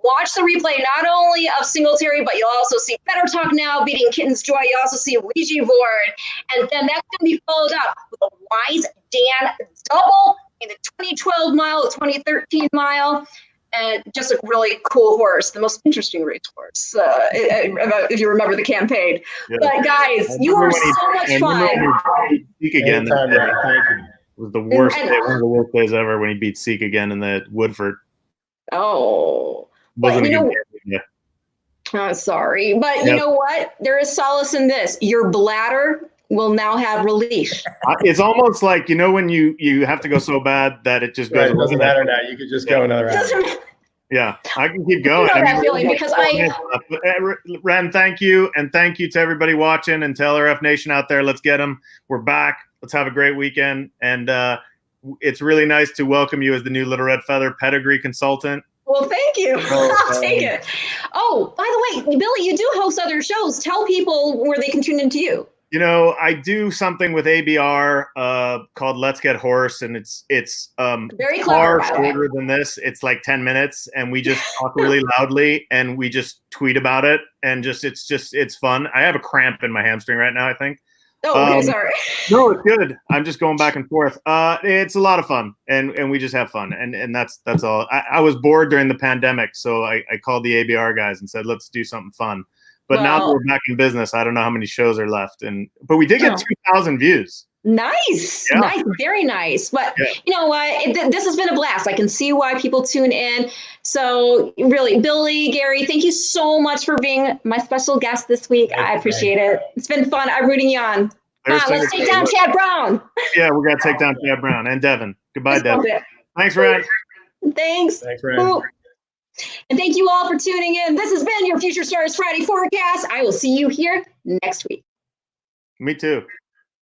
Speaker 2: Watch the replay not only of Singletary, but you'll also see Better Talk Now beating Kitten's Joy. You also see Ouija Board. And then that's going to be followed up with a Wise Dan double in the 2012 mile, the 2013 mile. And just a really cool horse, the most interesting race horse, if you remember the campaign. Yeah. But guys, you were so much fun.
Speaker 3: Seek again. It was the worst day, one of the worst days ever when he beat Seek again in the Woodford.
Speaker 2: Oh. But sorry. But you know what? There is solace in this. Your bladder will now have relief.
Speaker 3: It's almost like, when you have to go so bad that it just goes.
Speaker 4: It doesn't matter now. You could just go another round.
Speaker 3: Yeah, I can keep going.
Speaker 2: That feeling because
Speaker 3: Ren, thank you. And thank you to everybody watching and to LRF Nation out there. Let's get them. We're back. Let's have a great weekend. And it's really nice to welcome you as the new Little Red Feather pedigree consultant.
Speaker 2: Well, thank you. I'll take it. Oh, by the way, Billy, you do host other shows. Tell people where they can tune into you.
Speaker 3: I do something with ABR called Let's Get Horse, and it's
Speaker 2: very clever,
Speaker 3: far shorter than this. It's like 10 minutes, and we just talk really loudly, and we just tweet about it, and it's fun. I have a cramp in my hamstring right now, I think.
Speaker 2: Oh, okay, sorry.
Speaker 3: No, it's good. I'm just going back and forth. It's a lot of fun, and we just have fun, and that's all. I was bored during the pandemic, so I called the ABR guys and said, let's do something fun. But now that we're back in business, I don't know how many shows are left, but we did get 2,000 views.
Speaker 2: Nice, nice, very nice. But you know what? This has been a blast. I can see why people tune in. So really, Billy, Gary, thank you so much for being my special guest this week. I appreciate it. It's been fun. I'm rooting you on. Come on, let's take down Chad Brown.
Speaker 3: Yeah, we're going to take down Chad Brown and Devin. Goodbye, Devin. Thanks, Ren.
Speaker 2: Thanks.
Speaker 4: Thanks, Ren.
Speaker 2: And thank you all for tuning in. This has been your Future Stars Friday forecast. I will see you here next week.
Speaker 3: Me too.